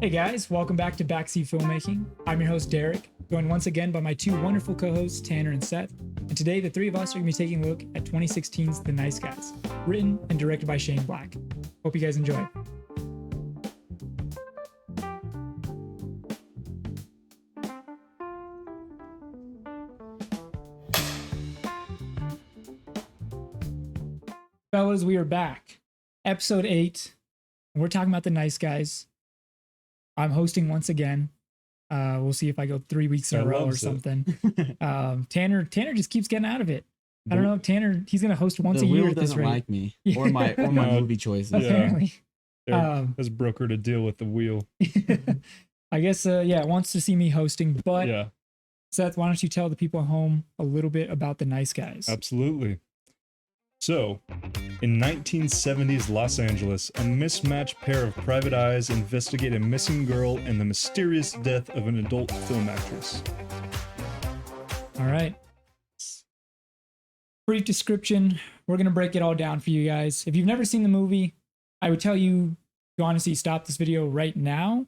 Hey guys, welcome back to Backseat Filmmaking. I'm your host Derrick, joined once again by my two wonderful co-hosts Tanner and Seth. And today the three of us are going to be taking a look at 2016's The Nice Guys, written and directed by Shane Black. Hope you guys enjoy. Fellas, we are back. Episode 8. We're talking about The Nice Guys. I'm hosting once again. We'll see if I go 3 weeks in a row or something. Tanner just keeps getting out of it. I don't know. Tanner, he's gonna host once a year at this rate. Like me or my movie choices. Apparently, has brokered a deal with the wheel. I guess. Wants to see me hosting. But Yeah, Seth, why don't you tell the people at home a little bit about The Nice Guys? absolutely. So, in 1970s Los Angeles, a mismatched pair of private eyes investigate a missing girl and the mysterious death of an adult film actress. All right. Brief description. We're going to break it all down for you guys. If you've never seen the movie, I would tell you to honestly stop this video right now,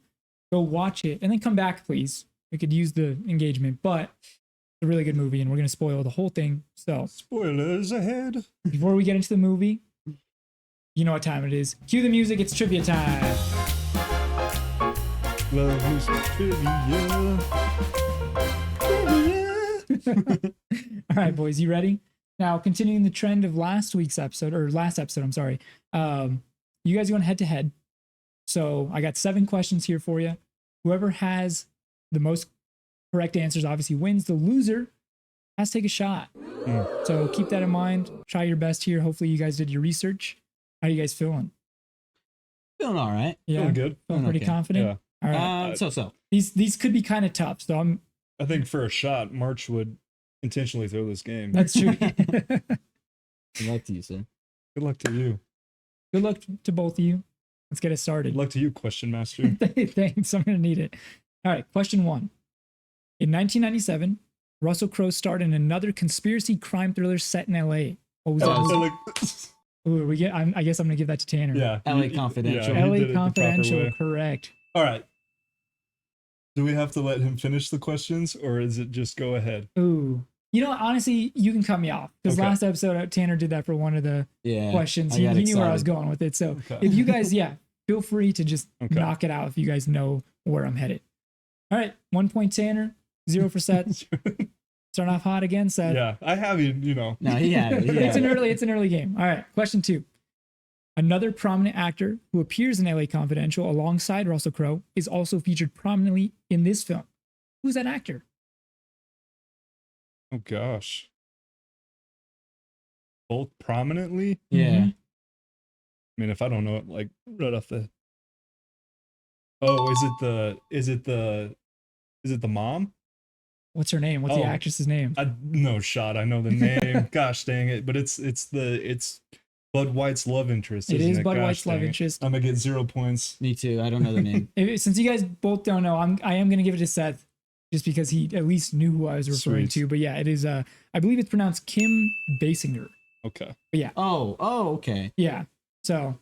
go watch it, and then come back, please. We could use the engagement, but it's a really good movie, and we're going to spoil the whole thing. So, Spoilers ahead. before we get into the movie, you know what time it is. Cue the music. It's trivia time. Love who's trivia. All right, boys, you ready? Now, continuing the trend of last episode, I'm sorry. You guys are going head to head. So I got 7 questions here for you. Whoever has the most correct answers obviously wins. The loser has to take a shot. So keep that in mind. Try your best here. Hopefully you guys did your research. How are you guys feeling? Feeling all right. Yeah, Feeling good. feeling pretty Okay. confident. Yeah. All right. So. These could be kind of tough. So I think for a shot, March would intentionally throw this game. that's true. Good luck to you, sir. Good luck to you. Good luck to both of you. Let's get it started. Good luck to you, question master. Thanks. I'm going to need it. All right. Question 1. In 1997, Russell Crowe starred in another conspiracy crime thriller set in LA. What was that? Ooh, I guess I'm going to give that to Tanner. Yeah. LA Confidential. Yeah, he did LA it the proper Confidential. way. Correct. All right. Do we have to let him finish the questions, or is it just go ahead? Ooh. You know what? Honestly, you can cut me off because Okay. last episode, Tanner did that for one of the questions. He knew where I was going with it. So Okay. if you guys, feel free to just Okay. knock it out if you guys know where I'm headed. All right. 1 point Tanner, 0 for Seth. Starting off hot again, Seth. Yeah, I have you know. No, he had it. It's an early game. All right. Question 2. Another prominent actor who appears in LA Confidential alongside Russell Crowe is also featured prominently in this film. Who's that actor? Oh gosh. Both prominently? Yeah. Mhm. I mean, if I don't know it, like right off the. Oh, is it the mom? What's her name? What's the Oh. actress's name? No shot. I know the name. Gosh dang it! But it's Bud White's love interest. It isn't is Bud Gosh White's love dang it. interest. I'm gonna get 0 points. Me too. I don't know the name. Since you guys both don't know, I am going to give it to Seth just because he at least knew who I was referring Sweet. to. But yeah, it is, I believe it's pronounced Kim Basinger. Okay. But yeah, Oh, okay. yeah. So,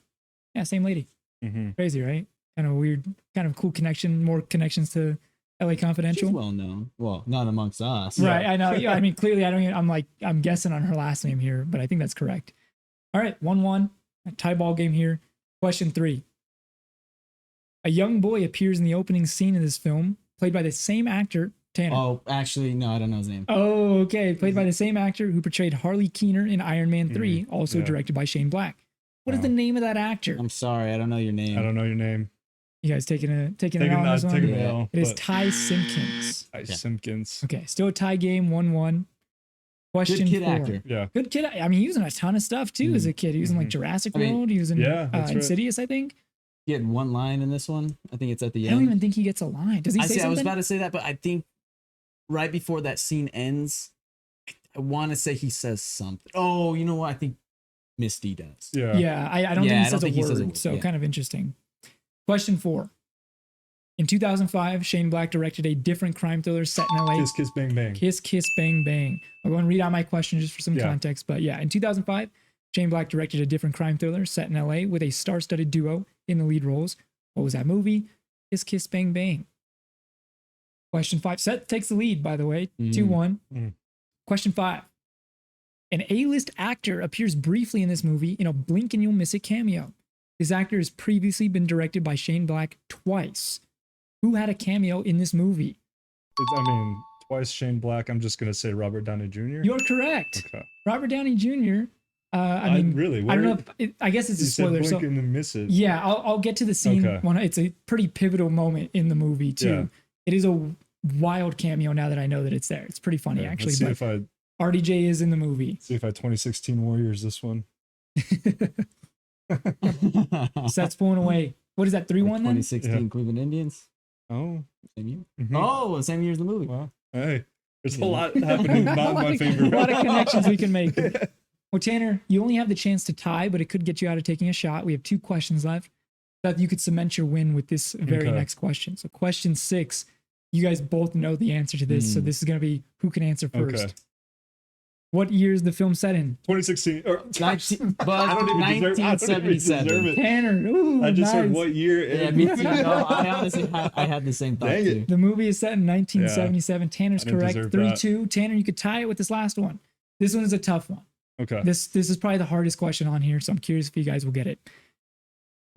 yeah, same lady. Mm-hmm. Crazy, right? Kind of weird, kind of cool connection, more connections to LA She's Confidential. well known. Well, not amongst us. Yeah. Right, I know. Yeah, I mean, clearly, I'm guessing on her last name here, but I think that's correct. All right, 1-1, a tie ball game here. Question 3. A young boy appears in the opening scene of this film, played by the same actor, Tanner. Oh, actually, no, I don't know his name. Oh, okay. Played by the same actor who portrayed Harley Keener in Iron Man 3, also Yeah. directed by Shane Black. What is Wow. the name of that actor? I'm sorry, I don't know your name. I don't know your name. You guys taking an Taking L on this one? taking Yeah. the L. It is but- Ty Simpkins. Ty Yeah. Simpkins. Okay, still a tie game, 1-1. Question Good kid 4. actor. Yeah. Good kid. I mean, he was in a ton of stuff too as a kid. He was in like Mhm. Jurassic I mean, World. He was in Yeah, that's right. Insidious, I think. He had one line in this one. I think it's at the I end. don't even think he gets a line. Does he say I was something? about to say that, but I think right before that scene ends, I want to say he says something. Oh, you know what? I think Misty does. Yeah. Yeah, I don't Yeah, think I he don't says think a he says a word. word, So yeah. kind of interesting. Question 4. In 2005, Shane Black directed a different crime thriller set in LA. Kiss, kiss, bang, bang. Kiss, Kiss, Bang, Bang. I'll go and read out my question just for some Yeah. context. But yeah, in 2005, Shane Black directed a different crime thriller set in LA with a star-studded duo in the lead roles. What was that movie? Kiss Kiss Bang Bang. Question 5. Seth takes the lead, by the way. 2-1. Question 5. An A-list actor appears briefly in this movie in a blink and you'll miss it cameo. This actor has previously been directed by Shane Black twice. Who had a cameo in this movie? Twice Shane Black. I'm just gonna say Robert Downey Jr. You're correct. Okay. Robert Downey Jr. Really? I don't know. I guess it's a spoiler. Blink So and miss it. yeah, I'll get to the scene. Okay. When it's a pretty pivotal moment in the movie too. Yeah. It is a wild cameo now that I know that it's there. It's pretty funny actually. Let's see if RDJ is in the movie. see if I 2016 Warriors this one. Seth's pulling away. What is that? 3-1 then? 2016 Cleveland Indians. Oh. Same year. Mhm. Oh, same year as the movie. Well, hey, there's a lot happening. Not in my favor. A lot of connections we can make. Well, Tanner, you only have the chance to tie, but it could get you out of taking a shot. We have 2 questions left. That you could cement your win with this very next question. So question 6, you guys both know the answer to this. So this is going to be who can answer first. Okay. What year is the film set in? 2016. Or, I don't even deserve it. Tanner, ooh, I just nice. heard what year. Yeah, me too. No, I honestly I had the same thought Dang it. too. The movie is set in 1977. Tanner's I didn't correct. deserve 3-2. Tanner, you could tie it with this last one. This one is a tough one. Okay. This is probably the hardest question on here, so I'm curious if you guys will get it.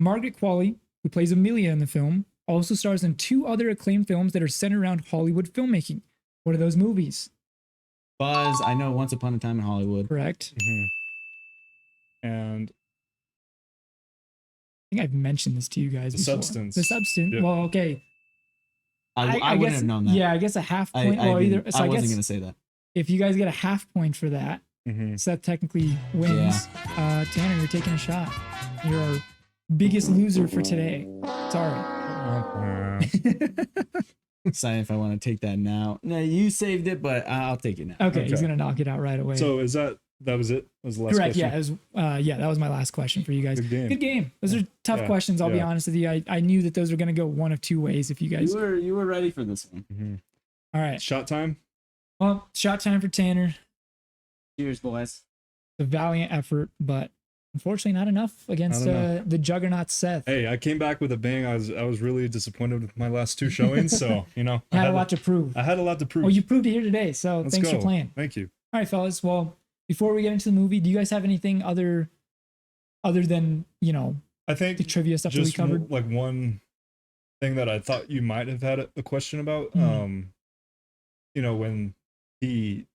Margaret Qualley, who plays Amelia in the film, also stars in 2 other acclaimed films that are centered around Hollywood filmmaking. What are those movies? Buzz, I know Once Upon a Time in Hollywood. Correct. And I think I've mentioned this to you guys The before. Substance. The Substance. Yep. Well, okay. I wouldn't guess, have known that. Yeah, I guess a half point. I I wasn't guess going to say that. if you guys get a half point for that, Seth technically wins. Tanner, you're taking a shot. You're our biggest loser for today. Sorry. Deciding if I want to take that now. No, you saved it, but I'll take it now. Okay, he's gonna knock it out right away. So that was it? That was the last correct? question? Yeah, it was, that was my last question for you guys. Good game. Those are tough questions. I'll be honest with you. I knew that those were gonna go one of 2 ways. If you guys, you were ready for this one. All right, Shot time. well, shot time for Tanner. Cheers, boys. A valiant effort, but unfortunately not enough against the juggernaut Seth. Hey, I came back with a bang. I was really disappointed with my last 2 showings, so I had a lot to prove. I had a lot to prove. Well, you proved it here today, so Let's thanks go. for playing. Thank you. All right, fellas. Well, before we get into the movie, do you guys have anything other than I think the trivia stuff that we just covered? like one thing that I thought you might have had a question about. When he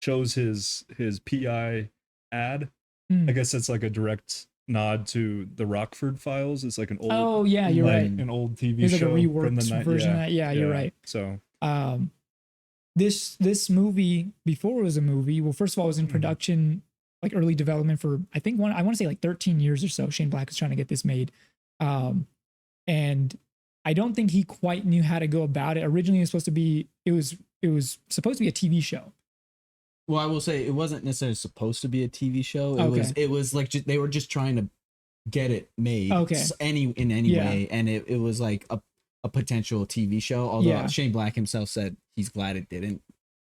shows his PI ad, I guess it's like a direct nod to the Rockford Files. It's like an old. Oh yeah, you're right. An old TV There's like a show reworked from the version of that. Yeah, you're right. So this movie, before it was a movie, well, first of all, it was in production, like early development for I want to say like 13 years or so. Shane Black was trying to get this made, and I don't think he quite knew how to go about it. Originally, it was supposed to be a TV show. Well, I will say it wasn't necessarily supposed to be a TV show. It was like they were just trying to get it made in any way, and it was like a potential TV show. Although Shane Black himself said he's glad it didn't.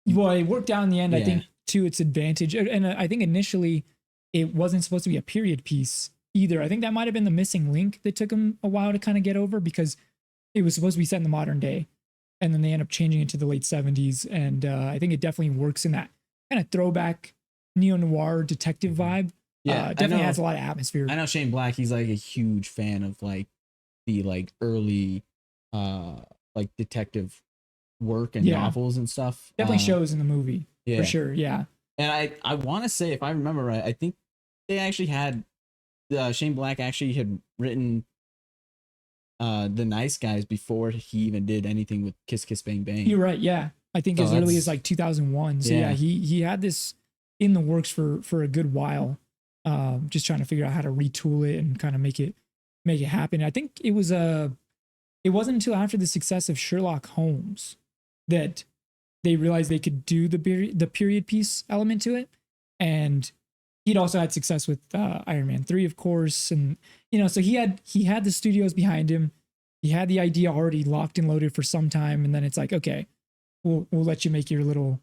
Well, it worked out in the end, I think, to its advantage. And I think initially it wasn't supposed to be a period piece either. I think that might have been the missing link that took him a while to kind of get over, because it was supposed to be set in the modern day, and then they end up changing it to the late 70s. And I think it definitely works in that kind of throwback neo-noir detective vibe. Yeah, definitely has a lot of atmosphere. I know Shane Black, he's like a huge fan of like the like early like detective work and novels and stuff. Definitely shows in the movie for sure. Yeah. And I want to say, if I remember right, I think they actually had Shane Black actually had written The Nice Guys before he even did anything with Kiss Kiss Bang Bang. You're right. Yeah. I think as early as like 2001. So yeah, he had this in the works for a good while. Just trying to figure out how to retool it and kind of make it happen. I think it wasn't until after the success of Sherlock Holmes that they realized they could do the period piece element to it. And he'd also had success with Iron Man 3, of course. And, so he had the studios behind him. He had the idea already locked and loaded for some time. And then it's like, okay, we'll let you make your little,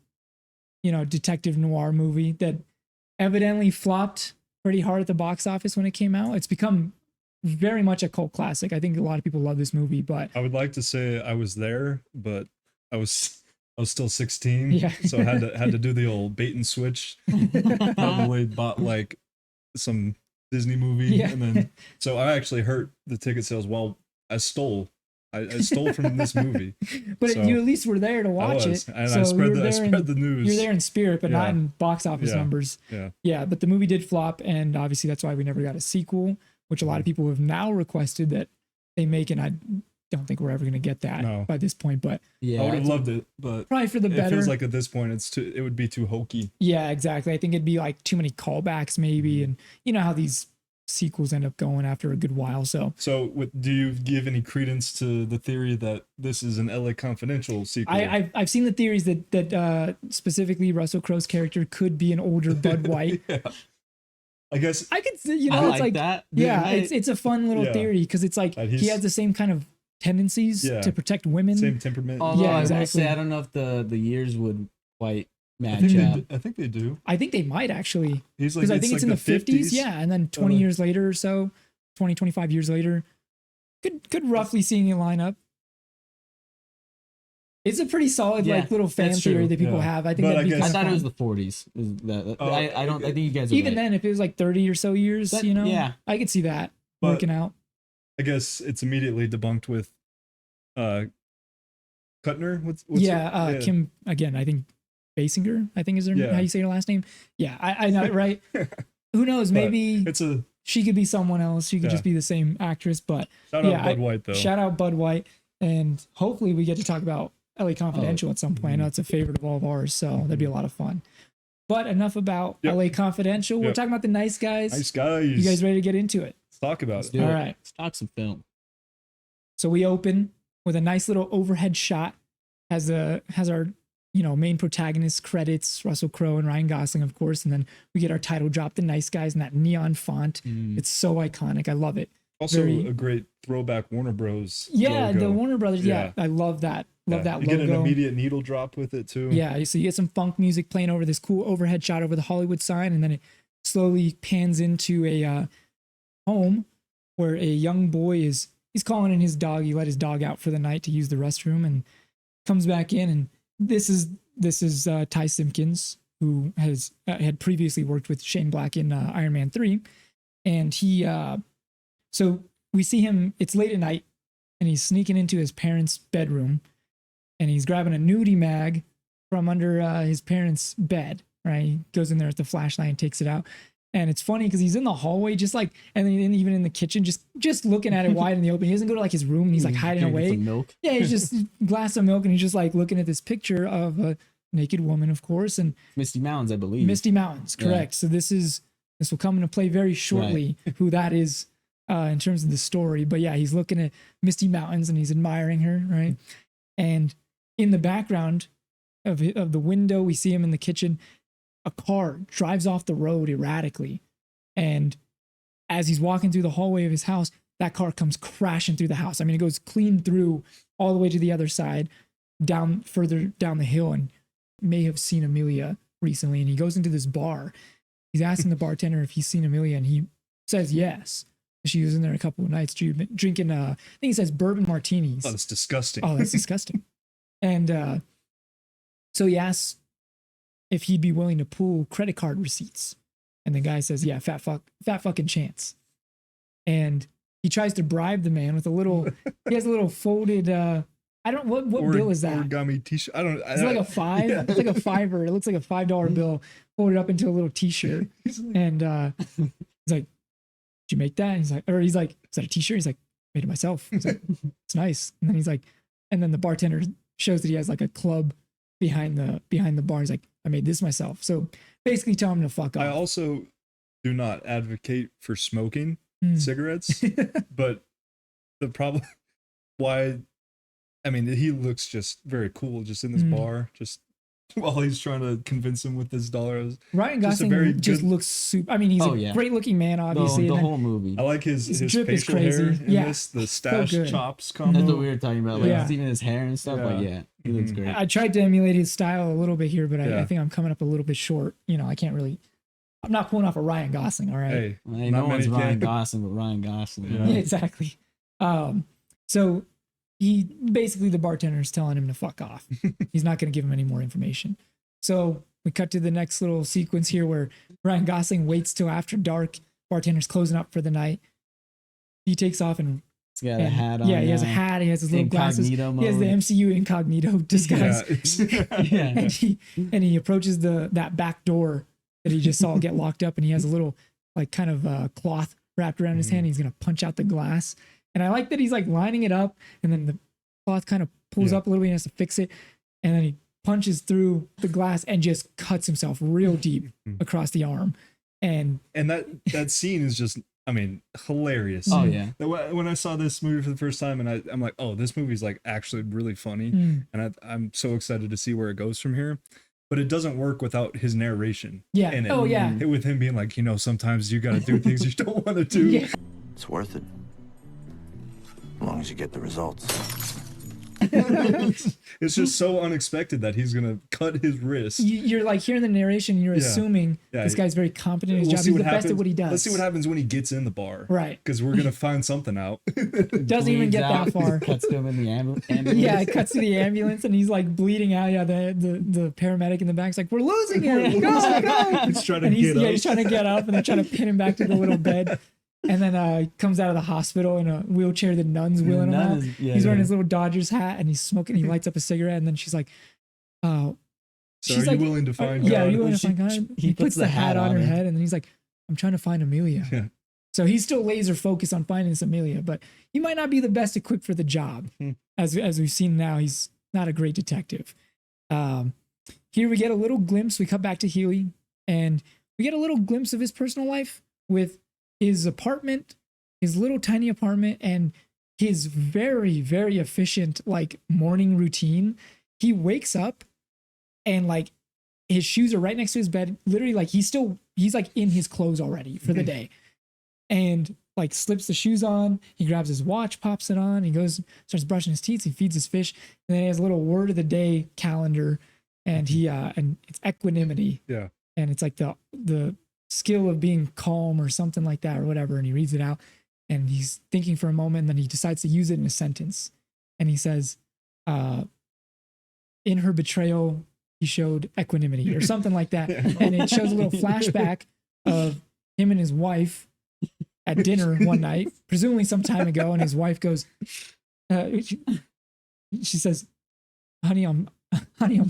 detective noir movie that evidently flopped pretty hard at the box office when it came out. It's become very much a cult classic. I think a lot of people love this movie, but I would like to say I was there, but I was still 16. Yeah. So I had to do the old bait and switch. Probably bought like some Disney movie, Yeah. and then so I actually hurt the ticket sales while I stole. I stole from this movie. But So, you at least were there to watch it. and so I spread you were there the news. You're there in spirit, but not Yeah. in box office Yeah. numbers. Yeah. Yeah, but the movie did flop, and obviously that's why we never got a sequel, which a lot of people have now requested that they make, and I don't think we're ever going to get that No. by this point, but Yeah, I would have loved it, but probably for the it better. feels like at this point it would be too hokey. Yeah, exactly. I think it'd be like too many callbacks maybe, and you know how these sequels end up going after a good while. So Do you give any credence to the theory that this is an LA Confidential sequel? I've seen the theories that specifically Russell Crowe's character could be an older Bud White. Yeah. I guess I could, I it's like that. yeah, I- it's a fun little Yeah. theory because it's like That he he's- has the same kind of tendencies Yeah. to protect women. same temperament. Although Yeah, I will exactly. say, I don't know if the years would quite I match think, up. I think they do. I think they might actually, He's like because I think it's like in the 50s. Yeah, and then 20 Uh, years later or so, 20, 25 years later, could roughly seeing it line up. It's a pretty solid Yeah, like little fan that's theory true. that people Yeah. have. I think But that'd I be guess- I kinda thought it was fun. the 40s. Oh, I don't. I think you guys are Even right. then, if it was like 30 or so years, That- you know, yeah. I could see that But- working out. I guess it's immediately debunked with Kuttner. What's Yeah, her- Kim again. I think Basinger. I think is her Yeah. how you say her last name. Yeah, I know it right. Who knows? But Maybe it's a she could be someone else. She could Yeah. just be the same actress. But shout Yeah, out Bud White though. shout out Bud White, and hopefully we get to talk about LA Confidential at some point. I know it's a favorite of all of ours, so that'd be a lot of fun. But enough about Yep. LA Confidential. We're Yep. talking about the Nice Guys. Nice guys. You guys ready to get into it? Let's talk about Let's it. do All it. right. Let's talk some film. So we open with a nice little overhead shot. Has our main protagonist credits, Russell Crowe and Ryan Gosling, of course, and then we get our title drop, The Nice Guys, in that neon font. It's so iconic. I love it. Also very- a great throwback Warner Bros. Yeah, logo. the Warner Brothers. Yeah, Yeah. I love that. Love that You logo. get an immediate needle drop with it too. Yeah, so you get some funk music playing over this cool overhead shot over the Hollywood sign, and then it slowly pans into a home where a young boy he's calling in his dog. He let his dog out for the night to use the restroom, and comes back in, and this is Ty Simpkins, who has had previously worked with Shane Black in Iron Man 3, and he so we see him. It's late at night, and he's sneaking into his parents' bedroom, and he's grabbing a nudie mag from under his parents' bed. Right, he goes in there with the flashlight and takes it out. And it's funny because he's in the hallway, just like, and then even in the kitchen, just looking at it wide in the open. He doesn't go to like his room. And he's like hiding Drinking away. some milk. Yeah, he's just glass of milk, and he's just like looking at this picture of a naked woman, of course, and Misty Mountains, I believe. Misty Mountains, correct. So this will come into play very shortly. Who that is in terms of the story, but yeah, he's looking at Misty Mountains and he's admiring her, right? And in the background of the window, we see him in the kitchen. A car drives off the road erratically, and as he's walking through the hallway of his house, that car comes crashing through the house. I mean, it goes clean through all the way to the other side, further down the hill, and may have seen Amelia recently. And he goes into this bar. He's asking the bartender if he's seen Amelia, and he says yes. She was in there a couple of nights drinking, I think he says bourbon martinis. Oh, that's disgusting. Oh, that's disgusting. And so he asks if he'd be willing to pool credit card receipts. And the guy says, yeah, fat fucking chance. And he tries to bribe the man with he has a little folded, what bill is that? Origami t-shirt. I don't. It's like a $5. Yeah. It's like a $5. It looks like a $5 bill folded up into a little t-shirt. And he's like, did you make that? And he's like, is that a t-shirt? He's like, made it myself. He's like, it's nice. And then he's like, and then the bartender shows that he has like a club behind the bar. He's like, I made this myself. So basically tell him to fuck off. I also do not advocate for smoking cigarettes, but the problem he looks just very cool just in this bar, just while he's trying to convince him with this dollar. Ryan just a Gosling very just good- looks super. I mean, he's a great looking man, obviously. The and then whole movie. I like his drip is facial hair crazy. in Yeah. this, the stash good. chops combo. That's what we were talking about. Like Yeah. even his hair and stuff. Like he looks great. I tried to emulate his style a little bit here, but I Yeah. think I'm coming up a little bit short. I can't really I'm not pulling off a Ryan Gosling, all right? Hey, no one's Ryan Gosling, but Ryan Gosling. Yeah, exactly. So he basically, the bartender is telling him to fuck off. He's not going to give him any more information. So we cut to the next little sequence here where Ryan Gosling waits till after dark. Bartender's closing up for the night. He takes off and he's got a hat on. Yeah, he has a hat. He has his little glasses. Mode. He has the MCU incognito disguise. Yeah. and he approaches that back door that he just saw get locked up, and he has a little like kind of cloth wrapped around his hand. He's gonna punch out the glass, and I like that he's like lining it up, and then the cloth kind of pulls up a little bit. He has to fix it, and then he punches through the glass and just cuts himself real deep across the arm. And that scene is just, I mean, hilarious. Oh yeah. When I saw this movie for the first time, and I'm like, oh, this movie's like actually really funny, and I'm so excited to see where it goes from here. But it doesn't work without his narration. Yeah. In it. Oh yeah. With him being like, sometimes you got to do things you don't want to do. Yeah. It's worth it, as long as you get the results. It's just so unexpected that he's gonna cut his wrist. You're like hearing the narration, you're assuming this guy's very competent in his job. He's the best at what he does. Let's see what happens when he gets in the bar. Right. Because we're gonna find something out. Doesn't even get that far. Cuts to him in the ambulance. Yeah, it cuts to the ambulance and he's like bleeding out. Yeah, the paramedic in the back's like, we're losing him. Go. He's trying to and get up. Yeah, he's trying to get up, and they're trying to pin him back to the little bed. And then he comes out of the hospital in a wheelchair. The nun's wheeling him out. He's wearing his little Dodgers hat, and he's smoking. He lights up a cigarette, and then she's like, so are you willing to find God? Yeah, are you willing to find God? He puts the hat on her head, and then he's like, I'm trying to find Amelia. Yeah. So he's still laser focused on finding this Amelia, but he might not be the best equipped for the job. As we've seen now, he's not a great detective. Here we get a little glimpse. We cut back to Healy, and we get a little glimpse of his personal life with his apartment, his little tiny apartment, and his very, very efficient like morning routine. He wakes up and like his shoes are right next to his bed. Literally, like he's like in his clothes already for the day. And like slips the shoes on, he grabs his watch, pops it on, he goes, starts brushing his teeth, he feeds his fish, and then he has a little word of the day calendar, and and it's equanimity. Yeah. And it's like the skill of being calm or something like that or whatever. And he reads it out and he's thinking for a moment, and then he decides to use it in a sentence. And he says, in her betrayal, he showed equanimity or something like that. And it shows a little flashback of him and his wife at dinner one night, presumably some time ago. And his wife goes, she says, honey, I'm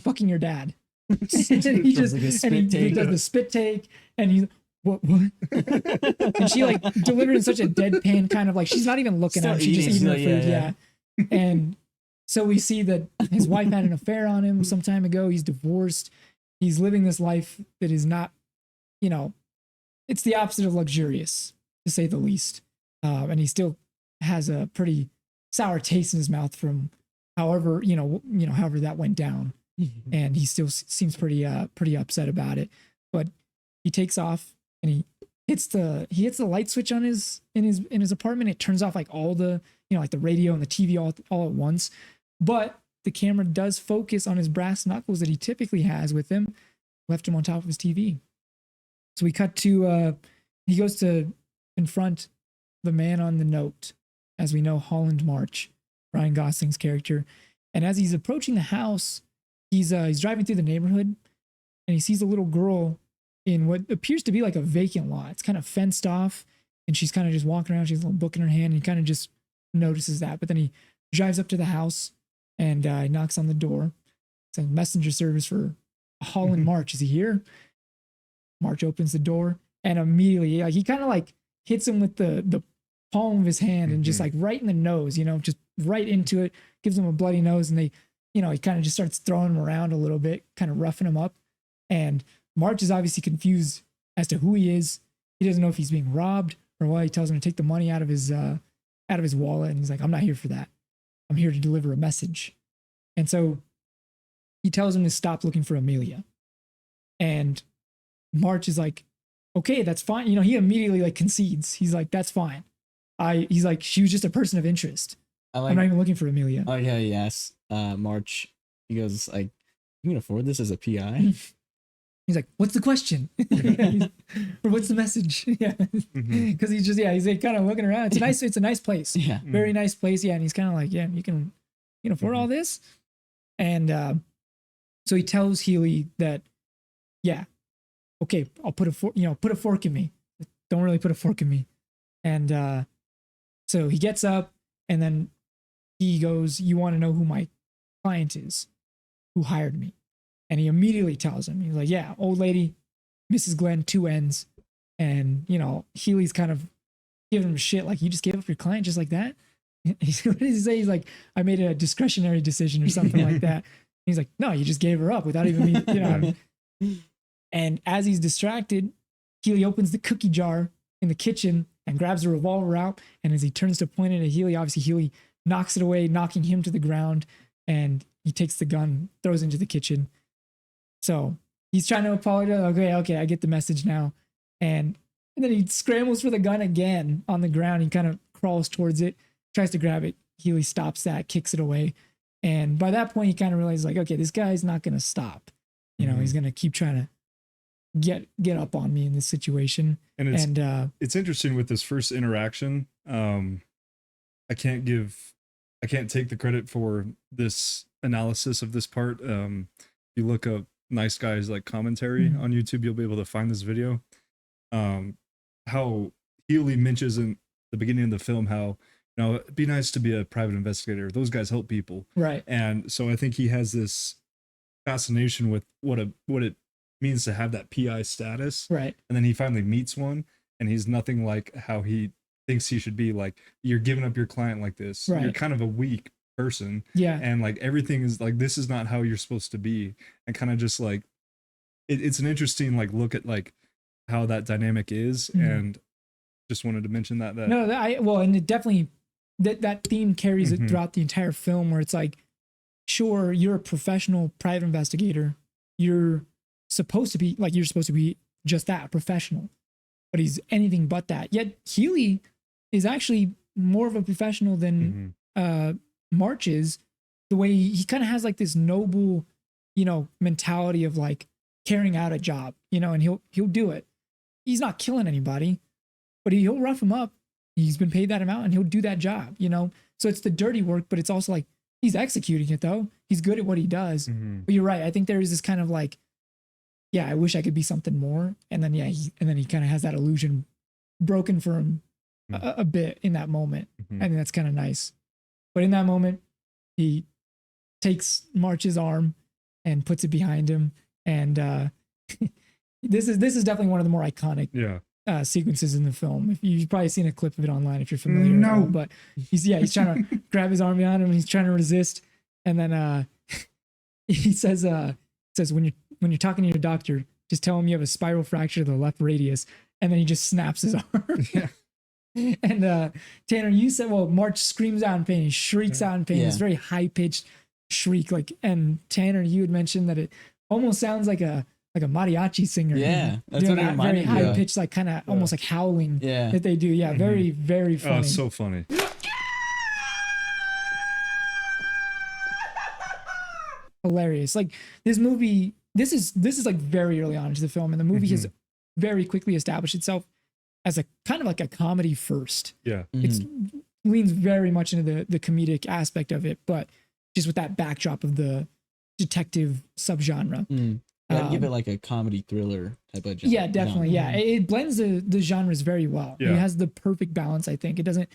fucking your dad. And he just he does the spit take, and he's what and she like delivered in such a deadpan kind of like she's not even looking at him, she's just eating her food. Yeah. And so we see that his wife had an affair on him some time ago. He's divorced. He's living this life that is not, it's the opposite of luxurious, to say the least. And he still has a pretty sour taste in his mouth from however that went down. And he still seems pretty upset about it. But he takes off and he hits the light switch on in his apartment. It turns off like all the like the radio and the TV all at once. But the camera does focus on his brass knuckles that he typically has with him, left him on top of his TV. So we cut to he goes to confront the man on the note, as we know, Holland March, Ryan Gosling's character. And as he's approaching the house, he's driving through the neighborhood, and he sees a little girl in what appears to be like a vacant lot. It's kind of fenced off, and she's kind of just walking around. She has a little book in her hand, and he kind of just notices that. But then he drives up to the house, and he knocks on the door. It's a messenger service for Holland March. Is he here? March opens the door, and immediately he kind of like hits him with the palm of his hand and just like right in the nose, just right into it, gives him a bloody nose, and he kind of just starts throwing him around a little bit, kind of roughing him up. And March is obviously confused as to who he is. He doesn't know if he's being robbed or what. He tells him to take the money out of his wallet, and he's like, I'm not here for that. I'm here to deliver a message. And so he tells him to stop looking for Amelia. And March is like, okay, that's fine. He immediately like concedes. He's like, that's fine. He's like, she was just a person of interest. I'm not even looking for Amelia. Oh yeah, yes. March, he goes like, you can afford this as a PI? He's like, what's the question? Or what's the message? Yeah. Cause he's he's like kind of looking around. It's a nice place. Yeah. Very nice place. Yeah. And he's kind of like, yeah, you can afford all this. And so he tells Healy that, yeah, okay, I'll put a fork in me. Don't really put a fork in me. And so he gets up and then he goes, you want to know who my client is, who hired me? And he immediately tells him, he's like, yeah, old lady, Mrs. Glenn, 2 N's. And, Healy's kind of giving him shit. Like, you just gave up your client just like that? What does he say? He's like, I made a discretionary decision or something like that. He's like, no, you just gave her up without even me, And as he's distracted, Healy opens the cookie jar in the kitchen and grabs a revolver out. And as he turns to point it at Healy, obviously Healy knocks it away, knocking him to the ground. And he takes the gun, throws it into the kitchen. So he's trying to apologize. Okay, I get the message now. And then he scrambles for the gun again on the ground. He kind of crawls towards it, tries to grab it. Healy stops that, kicks it away. And by that point, he kind of realizes, like, okay, this guy's not going to stop. He's going to keep trying to get up on me in this situation. And it's interesting with this first interaction. I can't take the credit for this analysis of this part. If you look up Nice Guys like commentary on YouTube, you'll be able to find this video. How Healy mentions in the beginning of the film how, it'd be nice to be a private investigator. Those guys help people. Right. And so I think he has this fascination with what it means to have that PI status. Right. And then he finally meets one and he's nothing like how he thinks he should be. Like, you're giving up your client like this. Right. You're kind of a weak person. Yeah. And like everything is like, this is not how you're supposed to be. And kind of just like, it's an interesting like look at like how that dynamic is. And just wanted to mention that. And it definitely, that theme carries it throughout the entire film, where it's like, sure, you're a professional private investigator. You're supposed to be just that, professional, but he's anything but that. Yet Healy is actually more of a professional than March is. The way he kind of has like this noble, mentality of like carrying out a job, and he'll do it. He's not killing anybody, but he'll rough him up. He's been paid that amount and he'll do that job, So it's the dirty work, but it's also like he's executing it though. He's good at what he does. But you're right. I think there is this kind of like, yeah, I wish I could be something more. And then, he kind of has that illusion broken for him a bit in that moment. I think that's kind of nice. But in that moment, he takes March's arm and puts it behind him. And this is definitely one of the more iconic sequences in the film. If you've probably seen a clip of it online if you're familiar. No. But he's trying to grab his arm behind him and he's trying to resist. And then he says when you're talking to your doctor, just tell him you have a spiral fracture of the left radius. And then he just snaps his arm. Yeah. And Tanner, you said, March screams out in pain. He shrieks out in pain. Yeah. It's very high pitched shriek. And Tanner, you had mentioned that it almost sounds like a mariachi singer. Yeah, that's what it reminded me of. Very high pitched, like kind of almost like howling that they do. Yeah, very, very funny. Oh, it's so funny. Hilarious. Like this movie, this is like very early on into the film, and the movie has very quickly established itself as a kind of like a comedy first. Yeah. It leans very much into the comedic aspect of it, but just with that backdrop of the detective subgenre. I'd give it like a comedy thriller type of genre. Yeah, definitely. Yeah, it blends the genres very well. Yeah. It has the perfect balance. I think it doesn't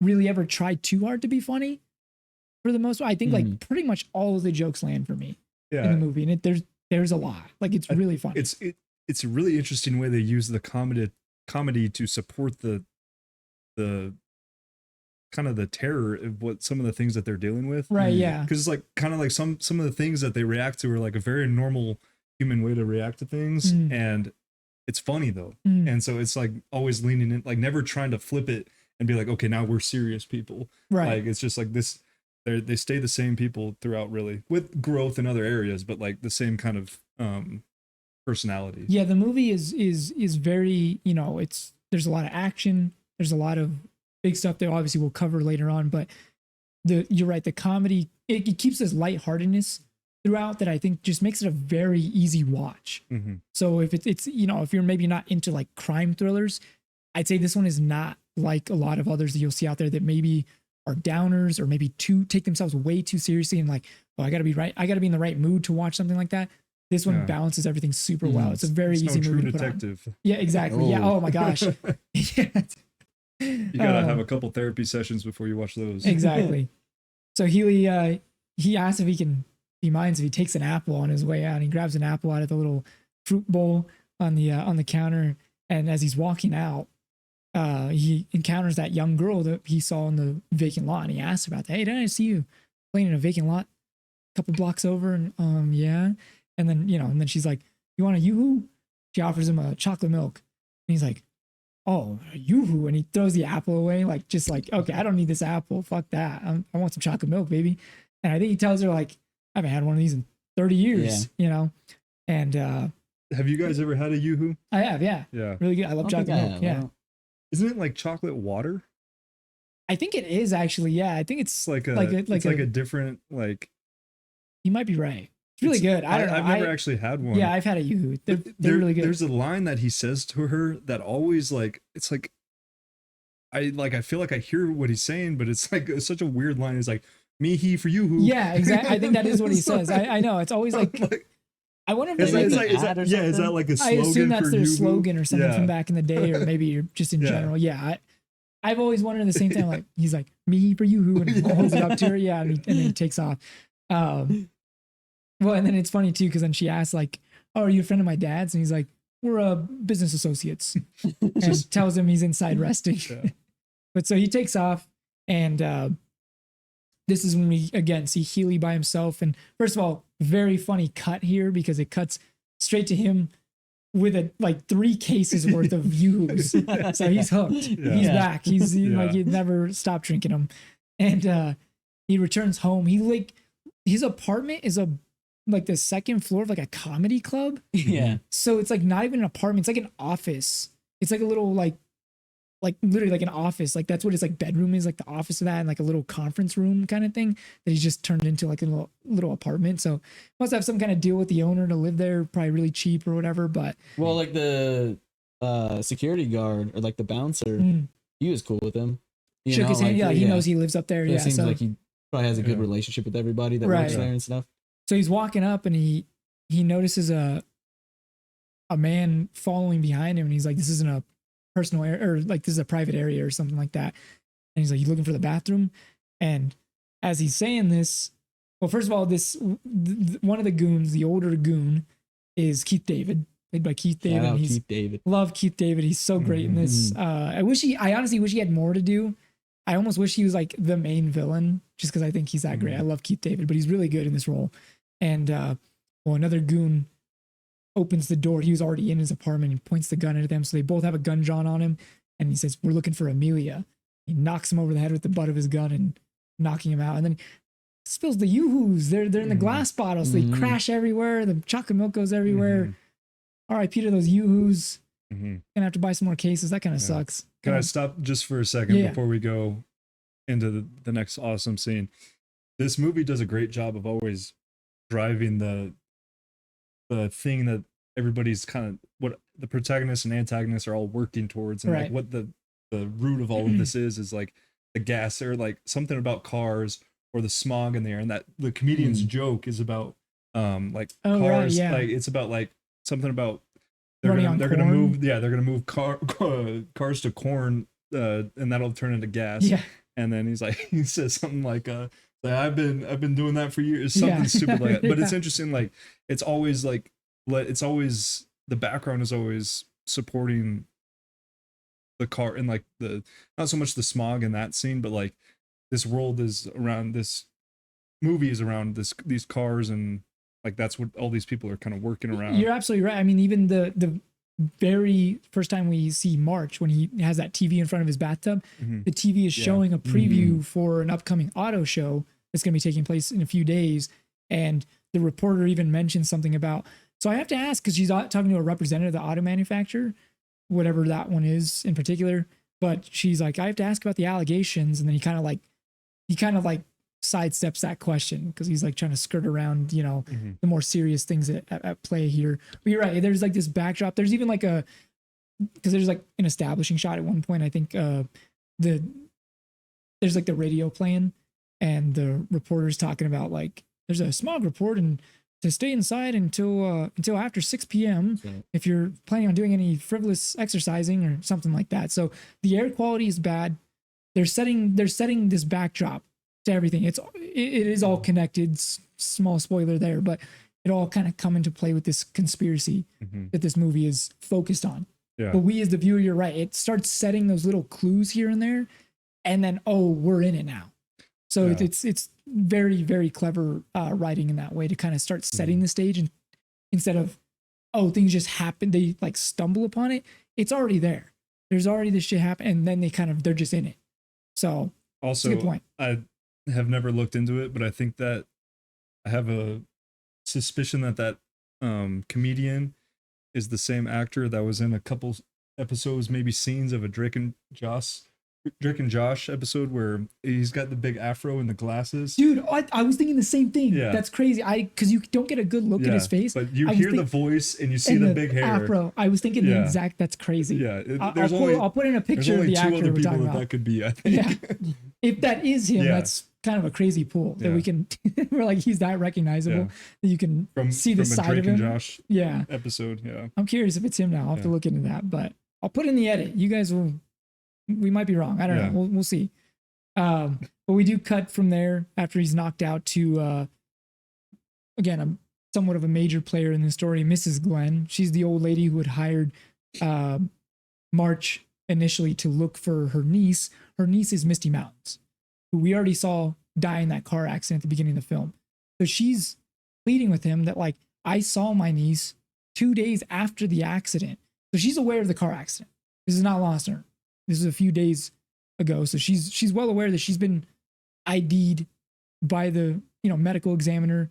really ever try too hard to be funny. For the most part, I think like pretty much all of the jokes land for me in the movie, and there's a lot. Like it's really funny. It's a really interesting way they use the comedy to support the kind of the terror of what some of the things that they're dealing with. Right. Yeah. Because it's like kind of like some of the things that they react to are like a very normal human way to react to things, and it's funny though. And so it's like always leaning in, like never trying to flip it and be like, okay, now we're serious people. Right. Like it's just like this. They stay the same people throughout, really, with growth in other areas, but like the same kind of personality. Yeah, the movie is very, there's a lot of action, there's a lot of big stuff that obviously we'll cover later on, but you're right, the comedy it keeps this lightheartedness throughout that I think just makes it a very easy watch. So if it's if you're maybe not into like crime thrillers, I'd say this one is not like a lot of others that you'll see out there that maybe are downers or maybe take themselves way too seriously and like, oh, I got to be in the right mood to watch something like that. This one balances everything super well. It's a very easy movie to put on. Yeah, exactly. Yeah. Oh my gosh. You gotta have a couple therapy sessions before you watch those. Exactly. So Healy, he asks if he minds if he takes an apple on his way out. He grabs an apple out of the little fruit bowl on the counter, and as he's walking out, he encounters that young girl that he saw in the vacant lot, and he asks about that. Hey, didn't I see you playing in a vacant lot a couple blocks over? And yeah. And then and then she's like, "You want a yoo-hoo?" She offers him a chocolate milk, and he's like, "Oh, a yoo-hoo!" And he throws the apple away, like just like, "Okay, I don't need this apple. Fuck that. I want some chocolate milk, baby." And I think he tells her like, "I haven't had one of these in 30 years," And have you guys ever had a yoo-hoo? I have, yeah. Yeah. Really good. I love chocolate milk. Yeah. Isn't it like chocolate water? I think it is actually. Yeah, I think it's like a different like. You might be right. It's really good. I don't know. I've never actually had one. Yeah, I've had a yoo-hoo. They're really good. There's a line that he says to her that always like it's like. I feel like I hear what he's saying, but it's like it's such a weird line. It's like me, he for you, who. Yeah, exactly. I think that is what he says. I know. It's always like I wonder if is that like a slogan? I assume that's their slogan or something from back in the day, or maybe just in general. Yeah, I've always wondered at the same time. Like he's like me for you, who, and he holds it up to her. Yeah, and then he takes off. Well, and then it's funny too because then she asks like, "Oh, are you a friend of my dad's?" And he's like, "We're business associates." And tells him he's inside resting. Yeah. But so he takes off, and this is when we again see Healy by himself. And first of all, very funny cut here because it cuts straight to him with like 3 cases worth of yoo-hoos. So he's hooked. Yeah. He's back. He's like he never stopped drinking them. And he returns home. His apartment is like the second floor of like a comedy club. Yeah. So it's like not even an apartment. It's like an office. It's like a little like literally like an office. Like that's what his like bedroom is, like the office of that, and like a little conference room kind of thing that he's just turned into like a little apartment. So must have some kind of deal with the owner to live there, probably really cheap or whatever. But well, like the security guard or like the bouncer, he was cool with him. Shook his hand. Yeah, he knows he lives up there. It seems like he probably has a good relationship with everybody that works there and stuff. So he's walking up and he notices a man following behind him, and he's like, "This isn't a personal area, or like this is a private area or something like that." And he's like, "You looking for the bathroom?" And as he's saying this, well, first of all, one of the goons, the older goon, is Keith David, played by Keith David. Keith David. Love Keith David. He's so great in this. I honestly wish he had more to do. I almost wish he was like the main villain, just because I think he's that great. I love Keith David, but he's really good in this role. And another goon opens the door. He was already in his apartment. He points the gun at them, so they both have a gun drawn on him. And he says, "We're looking for Amelia." He knocks him over the head with the butt of his gun and knocking him out. And then spills the yoo-hoos. They're in the glass bottles. So they crash everywhere. The chocolate milk goes everywhere. R.I.P. to those yoo-hoos. Gonna have to buy some more cases. That kind of sucks. Can I stop just for a second before we go into the next awesome scene? This movie does a great job of always driving the thing that everybody's kind of what the protagonists and antagonists are all working towards, and like what the root of all of this is like the gas or like something about cars or the smog in the air, and that the comedian's joke is about like cars. Like it's about like something about they're gonna move cars to corn, and that'll turn into gas. Yeah. And then he's like, he says something like I've been doing that for years, something stupid like that. But it's interesting, like it's always the background is always supporting the car, and like the not so much the smog in that scene, but like this world is around, this movie is around these cars, and like that's what all these people are kind of working around. You're absolutely right. I mean, even the very first time we see March, when he has that TV in front of his bathtub, the TV is showing a preview for an upcoming auto show that's going to be taking place in a few days. And the reporter even mentions something about, so I have to ask, because she's talking to a representative of the auto manufacturer, whatever that one is in particular. But she's like, I have to ask about the allegations. And then he kind of like sidesteps that question because he's like trying to skirt around, you know, the more serious things at play here. But you're right. There's like this backdrop. There's even like because there's like an establishing shot at one point. I think there's like the radio playing and the reporter's talking about like there's a smog report and to stay inside until after 6 p.m. Right. if you're planning on doing any frivolous exercising or something like that. So the air quality is bad. They're setting this backdrop to everything. It is all connected. Small spoiler there, but it all kind of come into play with this conspiracy that this movie is focused on. Yeah. But we as the viewer, you're right. It starts setting those little clues here and there, and then we're in it now. So it's very, very clever writing in that way to kind of start setting the stage, and instead of things just happen, they like stumble upon it. It's already there. There's already this shit happen, and then they're just in it. So also, good point. I have never looked into it, but I think that I have a suspicion that comedian is the same actor that was in a couple episodes, maybe scenes of a Drake and Josh episode where he's got the big afro and the glasses. Dude, I was thinking the same thing. Yeah. That's crazy. Because you don't get a good look at his face. But you hear the voice and you see the big hair. Afro. I was thinking the exact. That's crazy. Yeah. I'll put in a picture of the actor we're talking about. That could be, I think. Yeah. If that is him, that's kind of a crazy pool that we can. We're like he's that recognizable that you can see the side Drake of him. And Josh episode. Yeah. I'm curious if it's him now. I'll have to look into that, but I'll put in the edit. You guys will. We might be wrong. I don't know. We'll see. But we do cut from there after he's knocked out to, again, somewhat of a major player in the story, Mrs. Glenn. She's the old lady who had hired March initially to look for her niece. Her niece is Misty Mountains, who we already saw die in that car accident at the beginning of the film. So she's pleading with him that, like, I saw my niece 2 days after the accident. So she's aware of the car accident. This is not lost on her. This is a few days ago. So she's well aware that she's been ID'd by the medical examiner,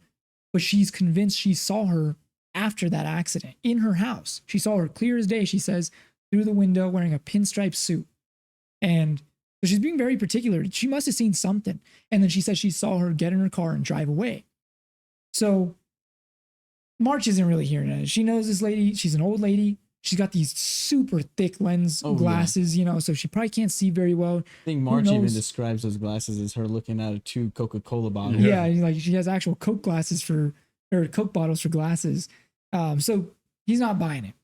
but she's convinced she saw her after that accident in her house. She saw her clear as day, she says, through the window wearing a pinstripe suit. And so she's being very particular. She must have seen something. And then she says she saw her get in her car and drive away. So March isn't really hearing it. She knows this lady. She's an old lady. She's got these super thick lens glasses, so she probably can't see very well. I think March even describes those glasses as her looking at 2 Coca-Cola bottles. Yeah, like she has actual Coke bottles for glasses. So he's not buying it.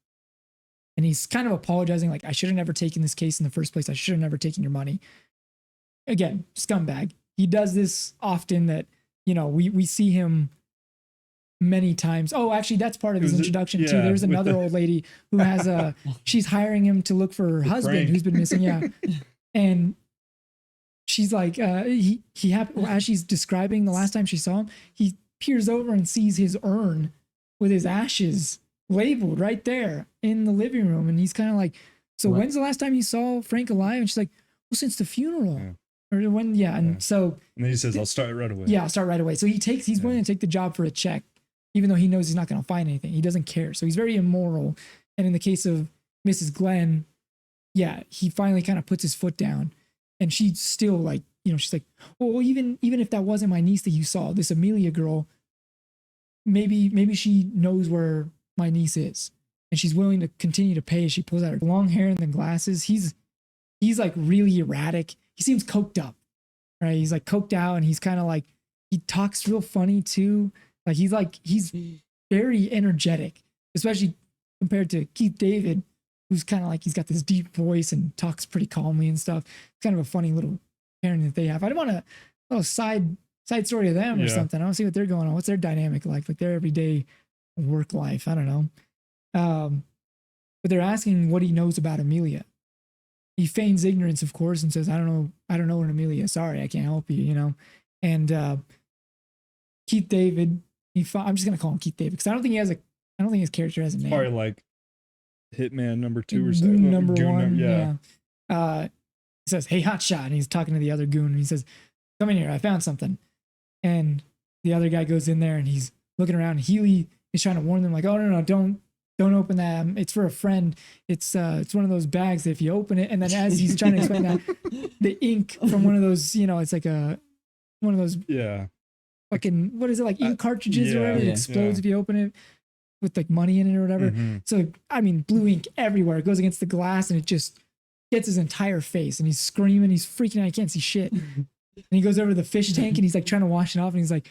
And he's kind of apologizing, like, I should have never taken this case in the first place. I should have never taken your money. Again, scumbag. He does this often that, we see him many times. Oh, actually, that's part of his introduction too. There's another old lady who has she's hiring him to look for her husband who's been missing. Yeah. And she's like, as she's describing the last time she saw him, he peers over and sees his urn with his ashes labeled right there in the living room. And he's kind of like, so when's the last time you saw Frank alive? And she's like, well, since the funeral. Yeah. Or when, and so. And then he says, I'll start right away. Yeah, I'll start right away. So he's willing to take the job for a check, even though he knows he's not going to find anything. He doesn't care. So he's very immoral. And in the case of Mrs. Glenn, he finally kind of puts his foot down. And she's still like, she's like, well, even if that wasn't my niece that you saw, this Amelia girl, maybe she knows where my niece is. And she's willing to continue to pay as she pulls out her long hair and the glasses. He's like really erratic. He seems coked up, right? He's like coked out, and he's kind of like, he talks real funny too. Like he's very energetic, especially compared to Keith David, who's kind of like, he's got this deep voice and talks pretty calmly and stuff. It's kind of a funny little pairing that they have. I don't want a little side story of them or something. I want to see what they're going on. What's their dynamic like their everyday work life? I don't know. But they're asking what he knows about Amelia. He feigns ignorance, of course, and says, I don't know where Amelia is. Sorry, I can't help you, And Keith David, I'm just gonna call him Keith David because I don't think his character has a name. Probably like Hitman number 2 or something. Number 1. Yeah. He says, "Hey, hotshot," and he's talking to the other goon, and he says, "Come in here, I found something." And the other guy goes in there, and he's looking around. Healy is trying to warn them, like, "Oh no, don't open that. It's for a friend. It's one of those bags that if you open it," and then as he's trying to explain that, the ink from one of those, it's like a one of those fucking, what is it, like ink cartridges or whatever? It explodes if you open it with like money in it or whatever. So, I mean, blue ink everywhere. It goes against the glass and it just gets his entire face and he's screaming. He's freaking out. He can't see shit. And he goes over to the fish tank and he's like trying to wash it off. And he's like,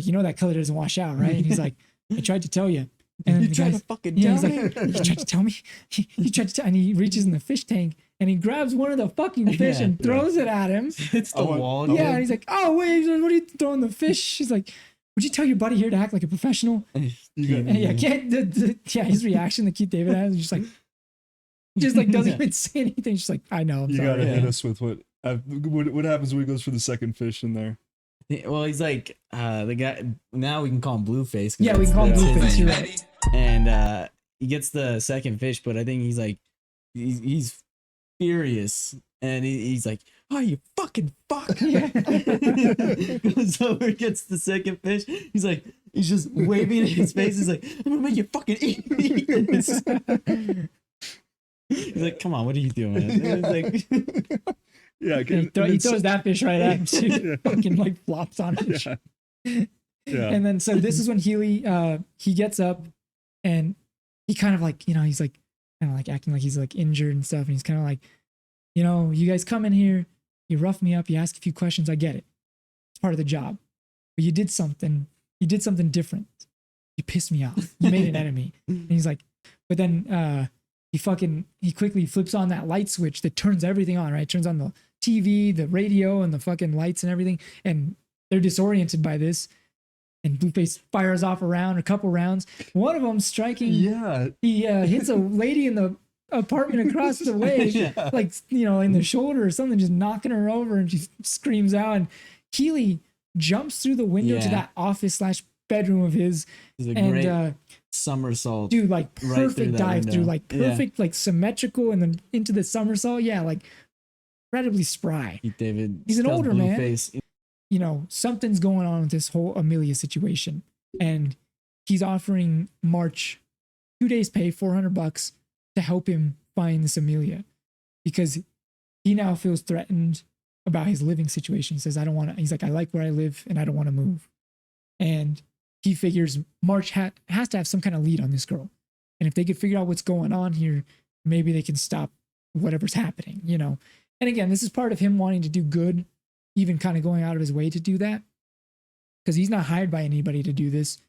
you know, that color doesn't wash out, right? And he's like, I tried to tell you. And you tried to fucking tell me? Like, you tried to tell me? He tried to tell, and he reaches in the fish tank and he grabs one of the fucking fish and throws it at him. It's the wall. Yeah, and he's like, oh, wait, what are you throwing the fish? He's like, would you tell your buddy here to act like a professional? And his reaction that Keith David has is just like doesn't even say anything. Just like, I know. I'm you sorry. gotta hit us with what happens when he goes for the second fish in there. Well, he's like the guy. Now we can call him Blueface. Yeah, we can call him Blueface. You're right. And he gets the second fish, but I think he's like, he's furious, and he's like, "Oh, you fucking fuck!" Goes over, gets the second fish. He's like, he's just waving in his face. He's like, "I'm gonna make you fucking eat this." He's like, "Come on, what are you doing?" He's like, yeah, he throws that fish right at him too. Fucking like flops on it. Yeah. And then so this is when Healy he gets up and he kind of like, you know, he's like kind of like acting like he's like injured and stuff, and he's kind of like, you know, you guys come in here, you rough me up, you ask a few questions, I get it, it's part of the job, but you did something different, you pissed me off, you made an enemy. And he's like, but then he quickly flips on that light switch that turns everything on, right? Turns on the TV, the radio, and the fucking lights and everything. And they're disoriented by this. And Blueface fires off a couple rounds. One of them striking. Yeah. He hits a lady in the apartment across the way, like, you know, in the shoulder or something, just knocking her over, and she screams out. And Healy jumps through the window to that office/bedroom of his. Great somersault, dude, like perfect dive through, like perfect, like symmetrical, and then into the somersault. Yeah, like incredibly spry. David, he's an older man. You know, something's going on with this whole Amelia situation, and he's offering March 2 days pay, $400 to help him find this Amelia, because he now feels threatened about his living situation. He says, I don't want to, he's like, I like where I live and I don't want to move. And he figures March has to have some kind of lead on this girl. And if they could figure out what's going on here, maybe they can stop whatever's happening, you know? And again, this is part of him wanting to do good, even kind of going out of his way to do that, because he's not hired by anybody to do this.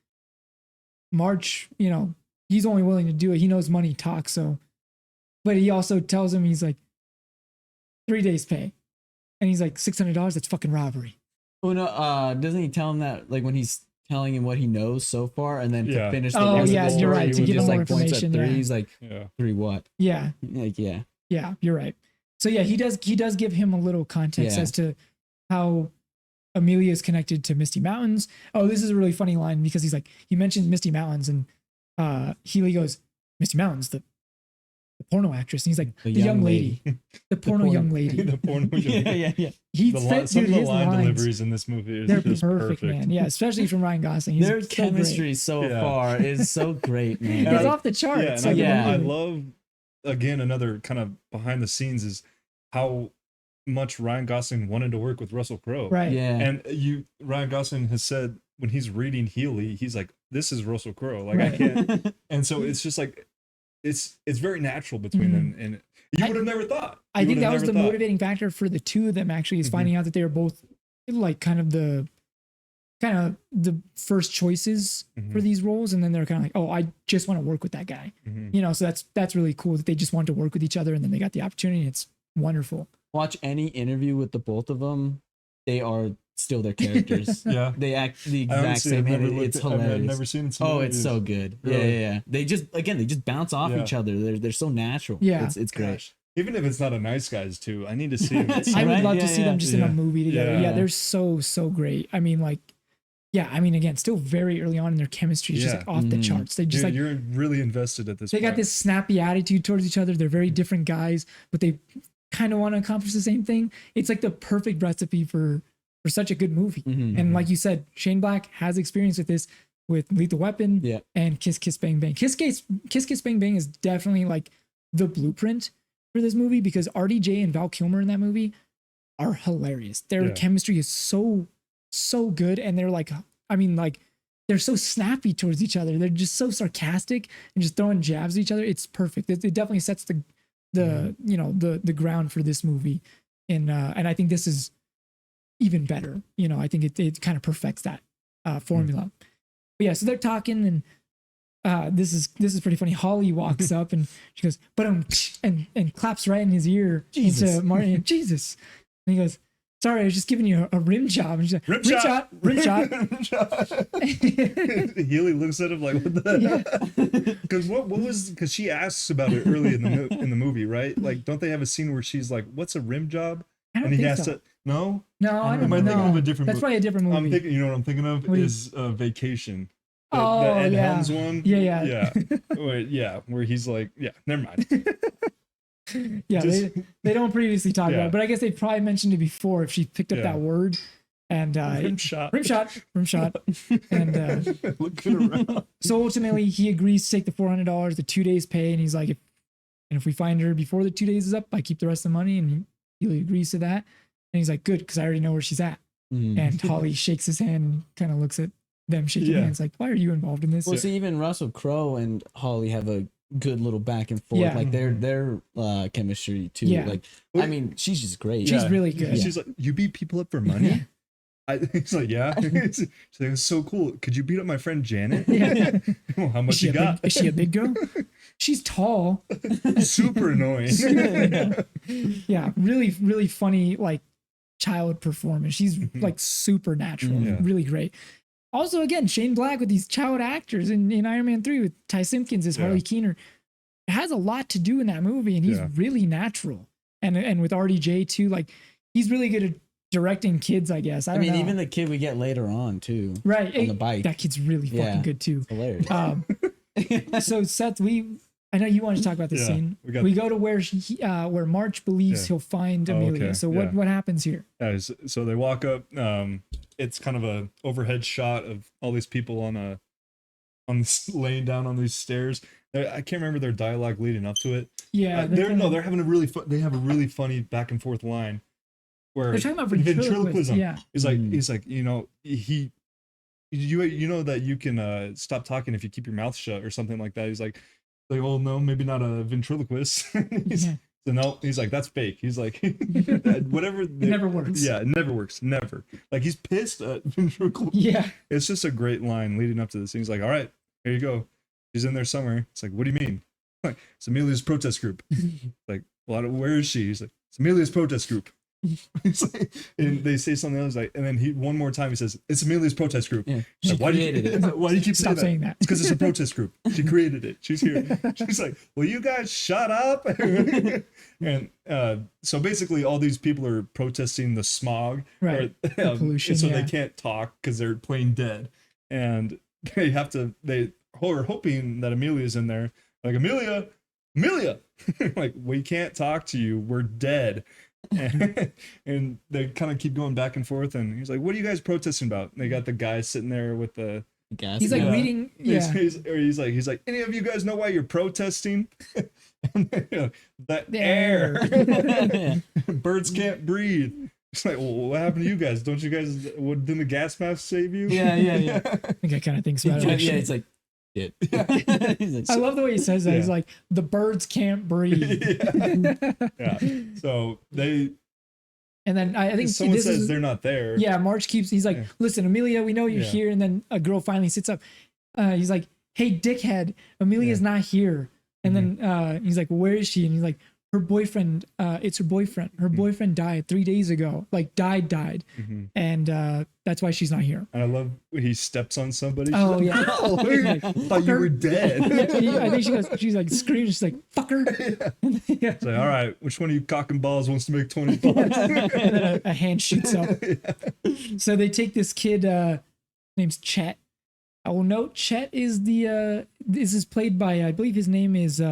March, you know, he's only willing to do it. He knows money talks. So, but he also tells him, he's like, 3 days pay. And he's like, $600, that's fucking robbery. Oh no, doesn't he tell him that, like, when he's telling him what he knows so far, and then to finish the rest of the story, you're right, to give him more information. Three. He's like, 3 what? Yeah. Like, yeah, you're right. So yeah, he does give him a little context as to how Amelia is connected to Misty Mountains. Oh, this is a really funny line, because he's like, he mentions Misty Mountains, and Healy goes, Misty Mountains, the porno actress. And he's like, the young lady. The porno young lady. The porno young lady. Yeah. Some of the line deliveries in this movie they're just perfect, man. Yeah, especially from Ryan Gosling. Their chemistry so far is so great, man. It's off the charts. I love, again, another kind of behind the scenes is how much Ryan Gosling wanted to work with Russell Crowe. Right. Yeah. And Ryan Gosling has said when he's reading Healy, he's like, this is Russell Crowe. Like, I can't. And so it's just like, it's very natural between them, and you would have never thought. I think that was the motivating factor for the two of them, actually, is finding out that they were both like kind of the first choices for these roles, and then they're kind of like, oh, I just want to work with that guy. You know, so that's really cool that they just want to work with each other, and then they got the opportunity. And it's wonderful. Watch any interview with the both of them; they are still their characters. They act the exact same. It's hilarious. I've never seen. It's so good. Really? Yeah. They just bounce off each other. They're so natural. Yeah, it's great. Even if it's not a Nice Guys too, I need to see them. I would love to see them just in a movie together. Yeah, they're so great. I mean, like, again, still very early on in their chemistry, it's just like off the charts. They just you're really invested at this point. They got this snappy attitude towards each other. They're very different guys, but they kind of want to accomplish the same thing. It's like the perfect recipe for such a good movie. And like you said, Shane Black has experience with this, with Lethal Weapon and Kiss Kiss Bang Bang. Kiss Kiss Bang Bang is definitely like the blueprint for this movie, because RDJ and Val Kilmer in that movie are hilarious. Their chemistry is so good, and they're like, I mean, like they're so snappy towards each other. They're just so sarcastic and just throwing jabs at each other. It's perfect. It definitely sets the ground for this movie, and I think this is even better. I think it kind of perfects that formula. But yeah, so they're talking, and this is pretty funny. Holly walks up and she goes, but and claps right in his ear into Martin. Jesus, and he goes, sorry, I was just giving you a rim job. And she's like, rim shot. Healy looks at him like, what the? Because she asks about it early in the movie, right? Like, don't they have a scene where she's like, what's a rim job? And he has to. No, I don't know. Am I thinking of a different? That's probably a different movie. I'm thinking. You know what I'm thinking of is Vacation. The Ed Helms one. Yeah. Where he's like, never mind. They don't previously talk about it, but I guess they probably mentioned it before if she picked up that word. And rim shot. And looking around. So ultimately, he agrees to take the $400, the 2 days pay, and he's like, if we find her before the 2 days is up, I keep the rest of the money, and he agrees to that. And he's like, good, because I already know where she's at. And Holly shakes his hand and kind of looks at them shaking hands like, why are you involved in this? Well, see, even Russell Crowe and Holly have a good little back and forth. Yeah. Like their chemistry too. Yeah. Like, I mean, she's just great. She's really good. She's like, you beat people up for money? He's like, yeah. She's like, it's so cool. Could you beat up my friend Janet? Well, how much you got? Is she a big girl? She's tall. Super annoying. Yeah, really, really funny, like child performance. She's like super natural, really great. Also, again, Shane Black with these child actors in Iron Man 3 with Ty Simpkins as Harley Keener. It has a lot to do in that movie, and he's really natural. And with RDJ too, like he's really good at directing kids, I guess. I mean, even the kid we get later on too. Right. On the bike. That kid's really fucking good too. Hilarious. So Seth, I know you wanted to talk about this scene. We go to where March believes he'll find Amelia. Okay. So what happens here? So they walk up. It's kind of a overhead shot of all these people on laying down on these stairs. I can't remember their dialogue leading up to it. Yeah, they're having they have a really funny back and forth line where they're talking about ventriloquism. Yeah, he's like you know that you can stop talking if you keep your mouth shut or something like that. He's like, well, no, maybe not a ventriloquist. So no, he's like, that's fake. He's like, whatever. It never works. Yeah, it never works. Never. Like, he's pissed at ventriloquist. Yeah. It's just a great line leading up to this. He's like, all right, here you go. She's in there somewhere. It's like, what do you mean? Like, it's Amelia's protest group. Like, well, where is she? He's like, it's Amelia's protest group. It's like, and they say something else like, and then one more time he says, it's Amelia's protest group. Yeah, like, why do you keep saying that? It's because it's a protest group. She created it. She's here. She's like, will you guys shut up? And so basically all these people are protesting the smog, right? The pollution, so they can't talk because they're plain dead, and they are hoping that Amelia's in there. Like, Amelia, like, we can't talk to you. We're dead. And they kind of keep going back and forth, and he's like, what are you guys protesting about? And they got the guy sitting there with the gas. He's like reading. Yeah. He's like, any of you guys know why you're protesting? The air. Birds can't breathe. It's like, well, what happened to you guys? Don't you guys? Didn't the gas mask save you? Yeah. I think I kind of think about it. Yeah, it's like. Like, I love the way he says that. He's like, the birds can't breathe. Yeah. So they. And then I think someone says they're not there. Yeah, March he's like, listen, Amelia, we know you're here. And then a girl finally sits up. He's like, hey, dickhead, Amelia's not here. And then he's like, where is she? And he's like, her boyfriend, it's her boyfriend. Her boyfriend died 3 days ago. Like, died. And that's why she's not here. And I love when he steps on somebody. Oh, yeah. I thought you were dead. I think she's like screaming. She's like, fucker. It's like, all right, which one of you cock and balls wants to make 20 bucks? And then a hand shoots up. So they take this kid, name's Chet. I will note Chet is this is played by, I believe his name is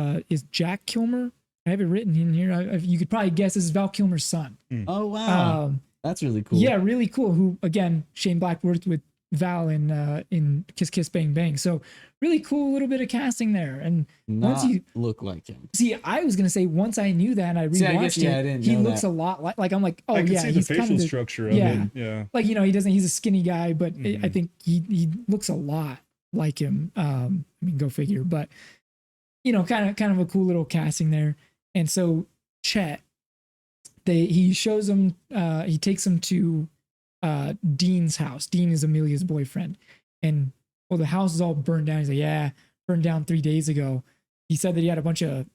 Jack Kilmer. I have it written in here. You could probably guess this is Val Kilmer's son. Oh, wow. That's really cool. Yeah, really cool. Who, again, Shane Black worked with Val in Kiss Kiss Bang Bang. So really cool little bit of casting there. And once you look like him. See, I was gonna say once I knew that and I rewatched it, he looks a lot like I'm like, oh I can yeah, see he's the facial kind of structure of it. Yeah. Like, you know, he's a skinny guy, but I think he looks a lot like him. I mean, go figure. But you know, kind of a cool little casting there. And so Chet, he shows him, he takes him to Dean's house. Dean is Amelia's boyfriend, and well, the house is all burned down. He's like, yeah, burned down 3 days ago. He said that he had a bunch of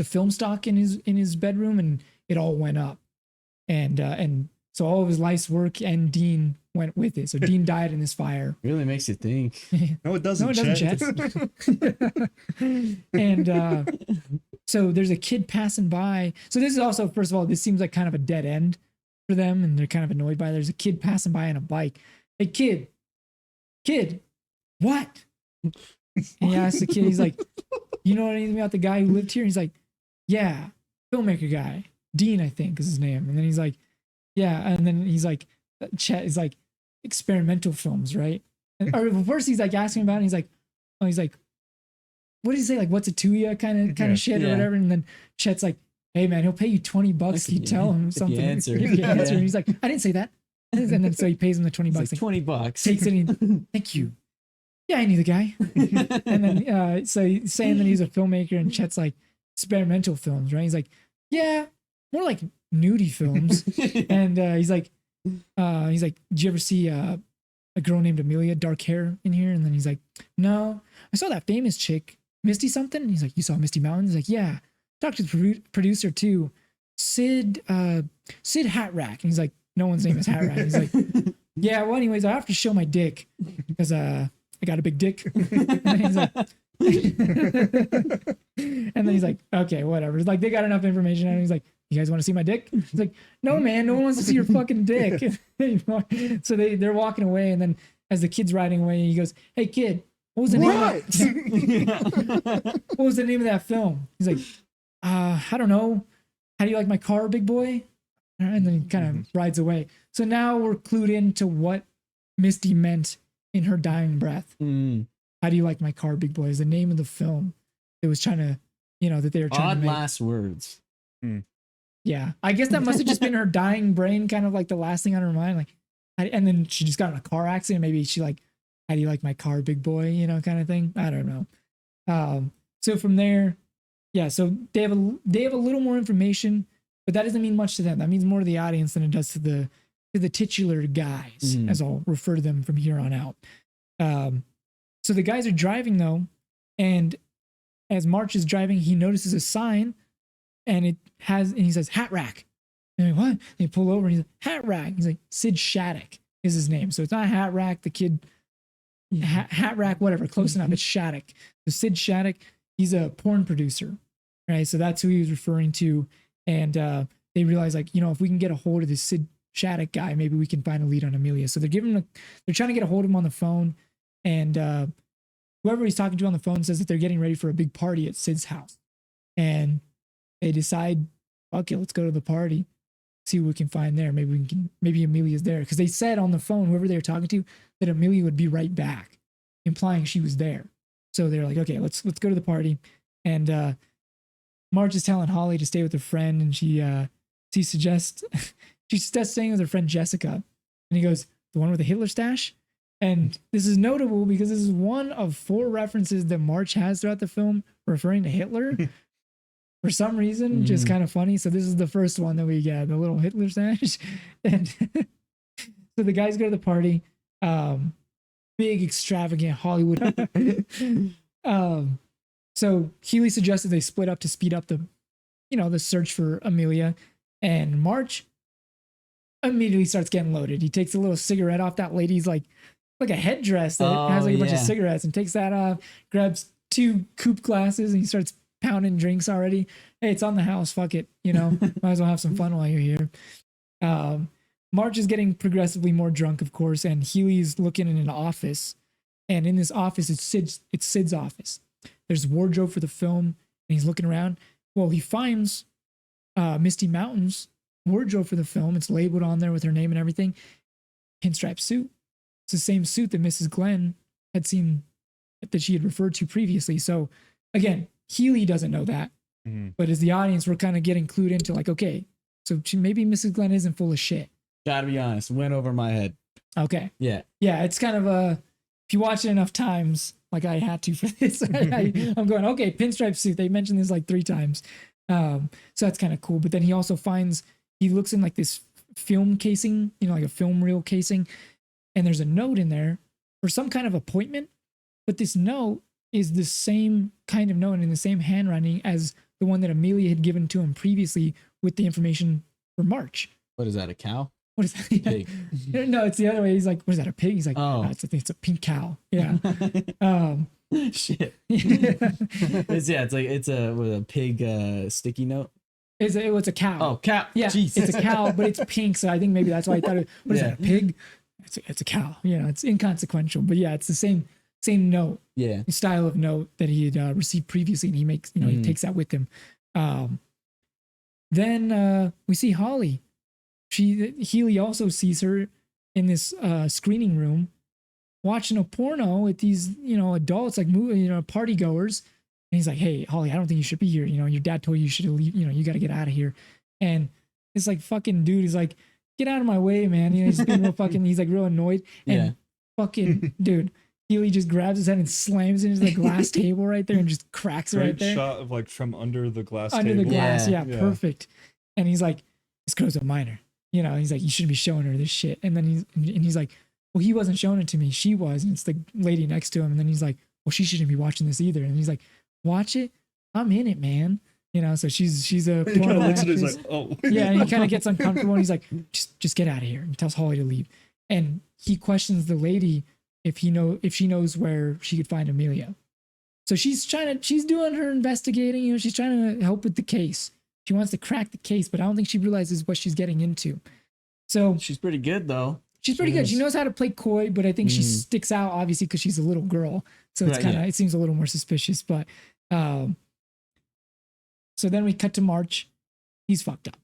film stock in his bedroom, and it all went up, and so all of his life's work and Dean went with it. So Dean died in this fire. Really makes you think. No, it doesn't. No, it doesn't, Chet. And so there's a kid passing by. So this is also, first of all, this seems like kind of a dead end for them, and they're kind of annoyed by it. There's a kid passing by on a bike. Hey, kid, what? And he asks the kid, he's like, you know anything about the guy who lived here? And he's like, yeah, filmmaker guy. Dean, I think is his name. And then he's like, yeah. And then he's like, Chet is like, experimental films, right? And, or first he's like asking about it, and he's like, what did he say? Like, what's it to you? Kind of shit or whatever. And then Chet's like, hey man, he'll pay you $20 if you tell him something. If you answer. And he's like, I didn't say that. And then so he pays him the $20. Like $20. Takes it and thank you. Yeah, I knew the guy. And then so he's saying that he's a filmmaker, and Chet's like, experimental films, right? He's like, yeah, more like nudie films. And he's like, did you ever see a girl named Amelia, dark hair in here? And then he's like, no, I saw that famous chick, Misty something. And he's like, you saw Misty Mountains? He's like, yeah. Talked to the producer too, Sid Hatrack. And he's like, no one's name is Hatrack. He's like, yeah, well, anyways, I have to show my dick because I got a big dick. And then he's like, and then he's like, okay, whatever. It's like, they got enough information. And he's like, you guys want to see my dick? He's like, no, man, no one wants to see your fucking dick. So they're walking away, and then as the kid's riding away, he goes, hey kid, what was the name of that film? He's like, I don't know. How do you like my car, big boy? And then he kind of rides away. So now we're clued into what Misty meant in her dying breath. How do you like my car, big boy? Is the name of the film. It was trying to, that they were trying to make. Last words. Yeah, I guess that must have just been her dying brain, kind of like the last thing on her mind. Like, and then she just got in a car accident. Maybe she like, how do you like my car, big boy? Kind of thing. I don't know. So from there, yeah. So they have a little more information, but that doesn't mean much to them. That means more to the audience than it does to the titular guys, as I'll refer to them from here on out. So the guys are driving though, and as March is driving, he notices a sign. And he says, Hat Rack. And what? And they pull over and he's like, Hat Rack. He's like, Sid Shattuck is his name. So it's not Hat Rack, the kid, Hat Rack, whatever, close enough. It's Shattuck. So Sid Shattuck, he's a porn producer, right? So that's who he was referring to. And they realize, like, if we can get a hold of this Sid Shattuck guy, maybe we can find a lead on Amelia. So they're trying to get a hold of him on the phone. And whoever he's talking to on the phone says that they're getting ready for a big party at Sid's house. And they decide, okay, let's go to the party, see what we can find there. Maybe Amelia's there. Because they said on the phone, whoever they were talking to, that Amelia would be right back, implying she was there. So they're like, okay, let's go to the party. And Marge is telling Holly to stay with her friend, and she suggests staying with her friend Jessica. And he goes, the one with the Hitler stash? And this is notable because this is one of 4 references that Marge has throughout the film referring to Hitler. For some reason, just kind of funny. So this is the first one that we get, the little Hitler stash. And so the guys go to the party. Big, extravagant Hollywood. So Healy suggested they split up to speed up the search for Amelia. And March immediately starts getting loaded. He takes a little cigarette off that lady's like a headdress that has like a bunch of cigarettes, and takes that off, grabs 2 coupe glasses, and he starts pounding drinks already. Hey, it's on the house. Fuck it. Might as well have some fun while you're here. March is getting progressively more drunk, of course, and Healy's looking in an office. And in this office, it's Sid's office. There's wardrobe for the film, and he's looking around. Well, he finds Misty Mountain's wardrobe for the film. It's labeled on there with her name and everything. Pinstripe suit, it's the same suit that Mrs. Glenn had seen, that she had referred to previously. So again, Healy doesn't know that, but as the audience, we're kind of getting clued into like, okay, so maybe Mrs. Glenn isn't full of shit. Gotta be honest, went over my head. Okay. Yeah. Yeah, it's kind of if you watch it enough times, like I had to for this, I'm going, okay, pinstripe suit. They mentioned this like 3 times. So that's kind of cool. But then he also he looks in like this film casing, like a film reel casing, and there's a note in there for some kind of appointment. But this note is the same kind of note and in the same handwriting as the one that Amelia had given to him previously with the information for March. What is that, a cow? What is that? Pig. No, it's the other way. He's like, what is that, a pig? He's like, oh, it's a pink cow. Yeah. Shit. It's a pig sticky note. It's a cow. Oh, cow. Yeah, Jeez. It's a cow, but it's pink. So I think maybe that's why I thought, what is that, a pig? It's a cow. It's inconsequential. But yeah, it's the same note. Yeah. Style of note that he had received previously, and he makes, he takes that with him. Then we see Holly. Healy also sees her in this screening room watching a porno with these, adults, like, party goers. And he's like, hey, Holly, I don't think you should be here. Your dad told you should leave, you got to get out of here. And it's like, fucking dude is like, get out of my way, man. He's being real fucking, he's like real annoyed. And fucking dude, Healy just grabs his head and slams it into the glass table right there and just cracks it right there. Shot of like from under the glass under table. the glass, yeah, perfect. And he's like, this girl's a minor. He's like, you shouldn't be showing her this shit. And then he's like, well, he wasn't showing it to me. She was. And it's the lady next to him. And then he's like, well, she shouldn't be watching this either. And he's like, watch it. I'm in it, man. So she's a porno actress. Like, oh. Yeah, and he kind of gets uncomfortable and he's like, just get out of here. And tells Holly to leave. And he questions the lady if she knows where she could find Amelia. So she's doing her investigating. She's trying to help with the case. She wants to crack the case, but I don't think she realizes what she's getting into. So she's pretty good, though. She's pretty good. She knows how to play coy, but I think she sticks out, obviously, because she's a little girl. So it's it seems a little more suspicious. But so then we cut to March. He's fucked up.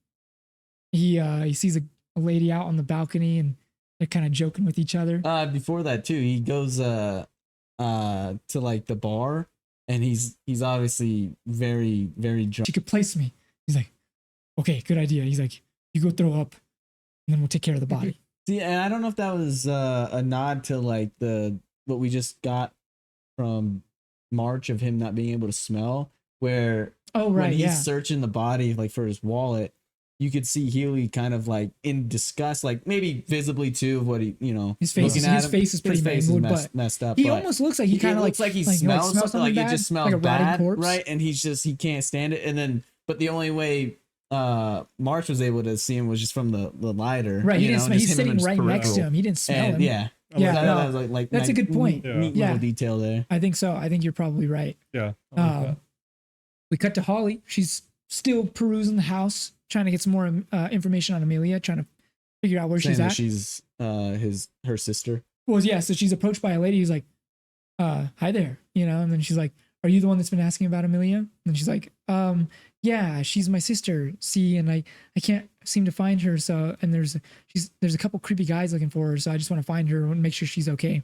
He sees a lady out on the balcony, and they're kind of joking with each other. Before that, too, he goes to like the bar, and he's obviously very, very drunk. She could place me. He's like, okay, good idea. He's like, you go throw up, and then we'll take care of the body. See, and I don't know if that was a nod to like what we just got from March of him not being able to smell, where when he's searching the body like for his wallet, you could see Healy kind of like in disgust, like maybe visibly too of what his face is pretty messed up. He almost looks like he kind of looks like he smells something, like it just smells like bad, right? And he can't stand it, and then. But the only way March was able to see him was just from the lighter. Right, he's sitting right next to him. He didn't smell him. Yeah. That was like that's a good point. Neat little detail there. I think so. I think you're probably right. Yeah. We cut to Holly. She's still perusing the house, trying to get some more information on Amelia, trying to figure out where she's at. She's her sister. Well, yeah. So she's approached by a lady who's like, "Hi there," and then she's like, "Are you the one that's been asking about Amelia?" And then she's like, yeah, she's my sister. See, and I can't seem to find her. So, and there's a couple creepy guys looking for her. So I just want to find her and make sure she's okay."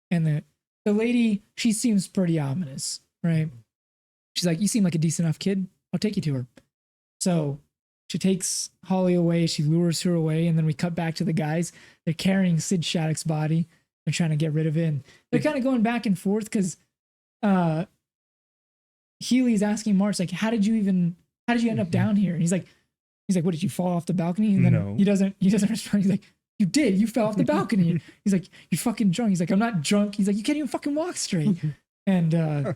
And the lady, she seems pretty ominous, right? She's like, "You seem like a decent enough kid. I'll take you to her." So she takes Holly away. She lures her away. And then we cut back to the guys. They're carrying Sid Shattuck's body. They're trying to get rid of it. And they're kind of going back and forth because Healy's asking March, like, how did you end up down here? And he's like, what, did you fall off the balcony? And then he doesn't respond. He's like, you did. You fell off the balcony. He's like, you're fucking drunk. He's like, I'm not drunk. He's like, you can't even fucking walk straight. And I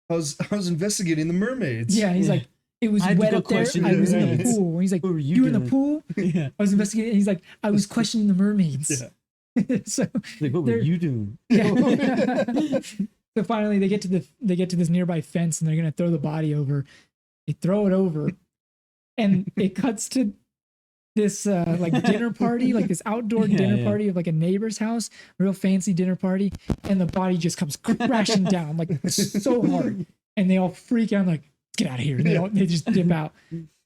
was investigating the mermaids. Yeah, he's like, it was wet up there. I was in the pool. And he's like, you were in the pool? Yeah. I was investigating. He's like, I was questioning the mermaids. Yeah. So like, what were you doing? Yeah. So finally they get to this nearby fence and they're gonna throw the body over. They throw it over, and it cuts to this like dinner party, like this outdoor dinner party of like a neighbor's house, real fancy dinner party, and the body just comes crashing down like so hard, and they all freak out, like, get out of here. And they just dip out.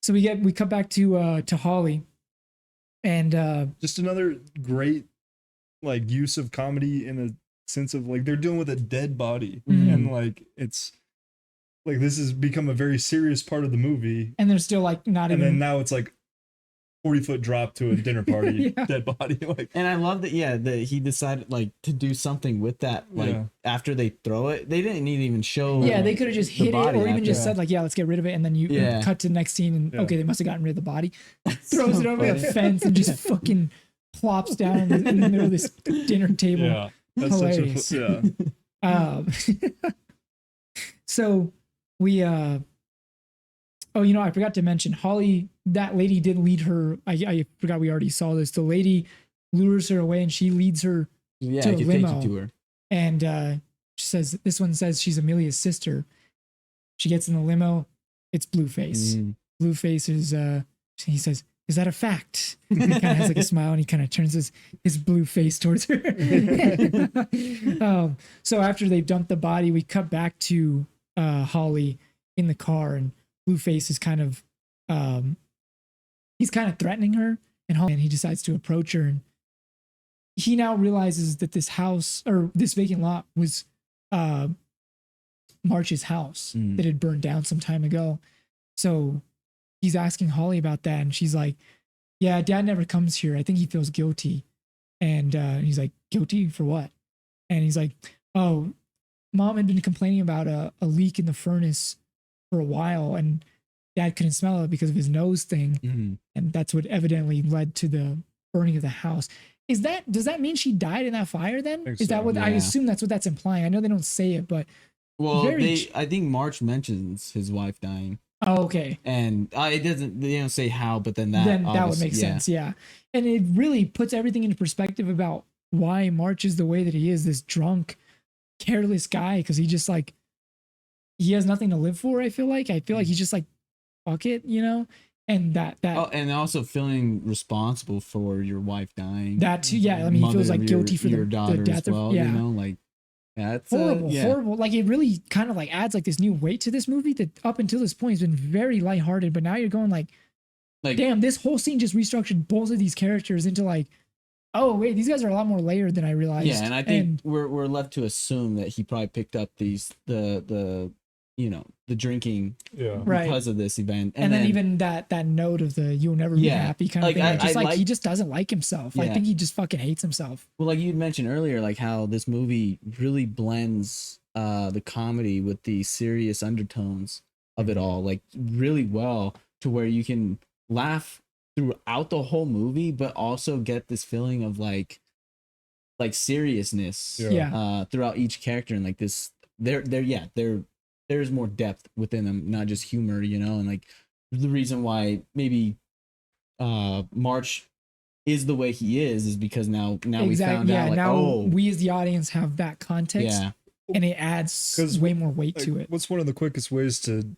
So we cut back to Holly, and just another great like use of comedy in a sense of like they're dealing with a dead body, Mhm. and like it's like this has become a very serious part of the movie, And they're still like not and even. then now it's like 40-foot drop to a dinner party, Yeah. dead body. Like, And I love that, that he decided like to do something with that. Like Yeah. after they throw it, they didn't need to even show. Yeah, they could have just the hit it, body or even after. just said like, "Yeah, let's get rid of it," and then you Yeah. cut to the next scene, and Yeah. okay, they must have gotten rid of the body. Throws So it over the funny. fence and just fucking plops down in the middle of this dinner table. yeah, that's Hilarious. such a yeah. So we oh, I forgot to mention Holly, that lady did lead her. I forgot we already saw this. The lady lures her away and she leads her, Yeah, to I a could take limo. you to her. and she says, this one says she's Amelia's sister. She gets in the limo. It's Blueface. Mm. Blueface is he says, "Is that a fact?" And he kind of has like a smile and he kind of turns his blue face towards her. So after they dump the body, we cut back to Holly in the car, and Blueface is kind of he's kind of threatening her, and he decides to approach her, and he now realizes that this house, or this vacant lot, was March's house that had burned down some time ago. So he's asking Holly about that, and she's like, "Yeah, Dad never comes here. I think he feels guilty." And he's like, "Guilty for what?" And he's like, "Oh, Mom had been complaining about a leak in the furnace for a while, and Dad couldn't smell it because of his nose thing, and that's what evidently led to the burning of the house." Does that mean she died in that fire then? Think Is that so, what I yeah. assume that's what that's implying? I know they don't say it, but Well, Very I think March mentions his wife dying, oh, okay. and it doesn't. They don't say how, but then that That would obviously- make sense, yeah. And it really puts everything into perspective about why March is the way that he is, this drunk, careless guy, because he just like he has nothing to live for. I feel like he's just like, fuck it, and that Oh, and also feeling responsible for your wife dying. that too, yeah. I mean, he feels mother like of guilty for your the daughter death as well. of, yeah. Like that's Horrible. Like it really kind of like adds like this new weight to this movie that up until this point has been very lighthearted, but now you're going like, damn, this whole scene just restructured both of these characters into like, oh wait, these guys are a lot more layered than I realized. Yeah, and I think we're left to assume that he probably picked up the drinking Yeah. Right. because of this event, and then even that note of the "you'll never be Yeah. happy" kind of Like, thing. Like, just I like he like- just doesn't like himself. I Yeah. think he just fucking hates himself. Well, like you mentioned earlier, like how this movie really blends the comedy with the serious undertones of it all, like really well, to where you can laugh throughout the whole movie, but also get this feeling of like seriousness Yeah. throughout each character, and like this, there's more depth within them, not just humor, and like the reason why maybe March is the way he is because now we found out, like, now we as the audience have that context, yeah. and it adds 'Cause way more weight Like, to it. what's one of the quickest ways to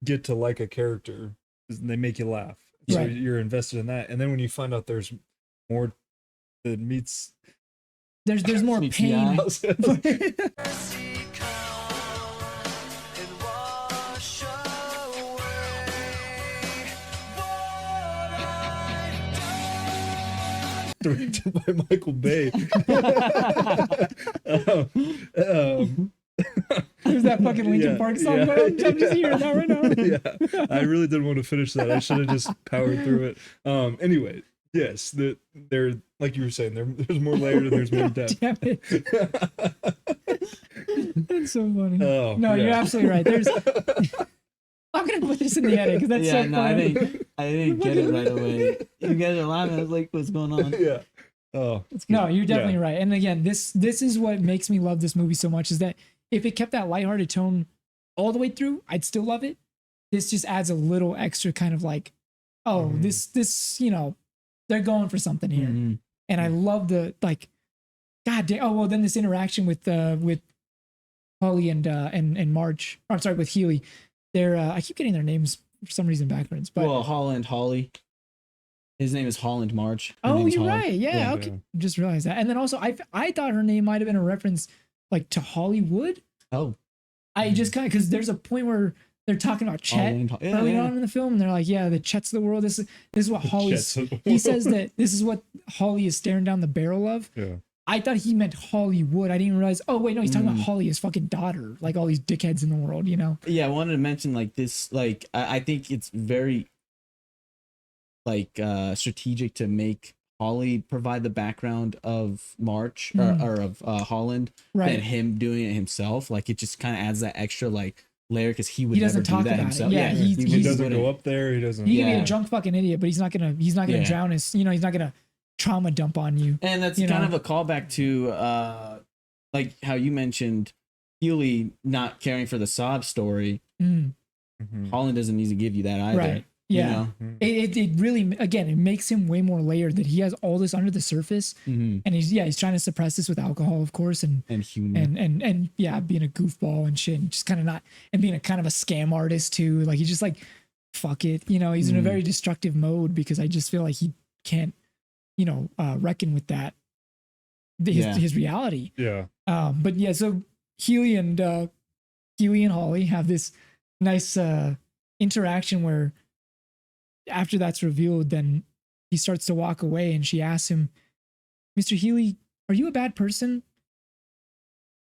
get to like a character is they make you laugh. So Right. you're invested in that. And then when you find out there's more that meets There's more Meets pain. the directed by Michael Bay. There's that fucking Linkin Yeah, Park song. yeah, I'm just hearing that right now. Yeah, I really didn't want to finish that. I should have just powered through it. Anyway, yes, they're like you were saying, there's more layered and there's more depth. Damn it. That's so funny. Oh, No, you're yeah. absolutely right. I'm gonna put this in the edit because that's Yeah, so no, funny. I didn't get it right away. You guys are laughing. I was like, what's going on? Yeah. Oh, No, you're definitely Yeah. right. And again, this is what makes me love this movie so much, is that if it kept that lighthearted tone all the way through, I'd still love it. This just adds a little extra kind of like, oh, this they're going for something here. Mhm. And I love the like, god damn. Oh well, then this interaction with Holly and March. I'm sorry, with Healy. They're I keep getting their names for some reason backwards. But Well, Holly. His name is Holland March. Her oh, name's you're Holly. right. Yeah, okay. Yeah. Just realized that. And then also, I thought her name might have been a reference like to Hollywood. Oh, I just kind of, because there's a point where they're talking about Chet early on in the film, and they're like, "Yeah, the Chets of the world. This is what Holly's." Jets of the He world. says that this is what Holly is staring down the barrel of. Yeah. I thought he meant Hollywood. I didn't realize. Oh wait, no, he's talking about Holly, his fucking daughter. Like all these dickheads in the world, you know. Yeah, I wanted to mention like this. Like I think it's very like strategic to make Holly provide the background of March or of Holland than him doing it himself. Like it just kind of adds that extra like layer because he would never do that himself. Yeah, he doesn't go up there. He doesn't. He can be a drunk fucking idiot, but he's not gonna drown his. You know, he's not gonna trauma dump on you. And that's kind of a callback to like how you mentioned Healy not caring for the sob story. Holland doesn't need to give you that either. Right. Yeah, it really, again, it makes him way more layered that he has all this under the surface, and he's trying to suppress this with alcohol, of course, and humor, and yeah, being a goofball and shit, and just kind of not, and being a kind of a scam artist too. Like he's just like, fuck it, you know, he's in a very destructive mode because I just feel like he can't, you know, reckon with that, his reality. Yeah. But yeah, so Healy and Holly have this nice interaction where, after that's revealed, then he starts to walk away and she asks him, Mr. Healy, are you a bad person?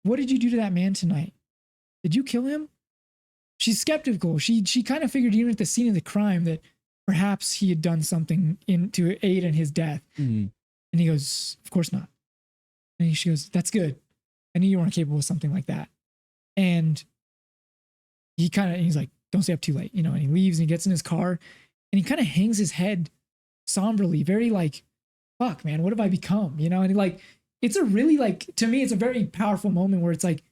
What did you do to that man tonight? Did you kill him? She's skeptical. She kind of figured even at the scene of the crime that perhaps he had done something to aid in his death. And he goes, of course not. And she goes, that's good. I knew you weren't capable of something like that. And he's like, don't stay up too late, you know, and he leaves and he gets in his car. And he kind of hangs his head somberly, very like, fuck, man, what have I become? You know, and he like, it's a really like, to me, it's a very powerful moment where it's like,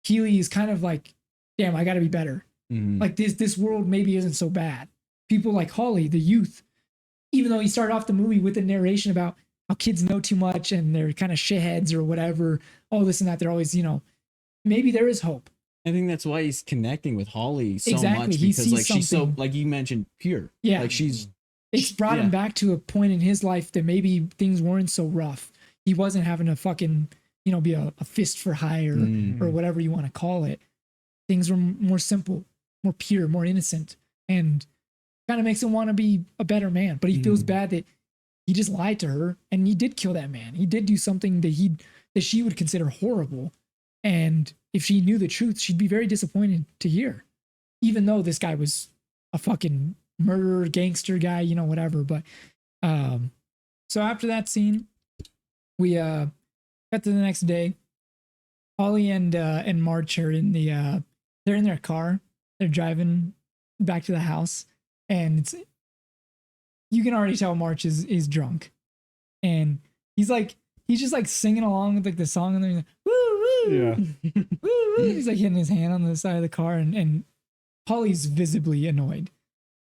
Healy is kind of like, damn, I got to be better. Like this world maybe isn't so bad. People like Holly, the youth, even though he started off the movie with a narration about how kids know too much and they're kind of shitheads or whatever, all this and that, they're always, you know, maybe there is hope. I think that's why he's connecting with Holly so much because like she's so, like you mentioned, pure. Yeah. Like it's brought him back to a point in his life that maybe things weren't so rough. He wasn't having to fucking, you know, be a fist for hire or whatever you want to call it. Things were more simple, more pure, more innocent, and kind of makes him want to be a better man. But he feels bad that he just lied to her and he did kill that man. He did do something that she would consider horrible. And if she knew the truth, she'd be very disappointed to hear, even though this guy was a fucking murderer, gangster guy, you know, whatever. But so after that scene, we got to the next day. Holly and March are they're in their car. They're driving back to the house, and you can already tell March is drunk, and he's just like singing along with like the song, and then he's like, woo woo, yeah, woo woo. He's like hitting his hand on the side of the car, and Holly's visibly annoyed,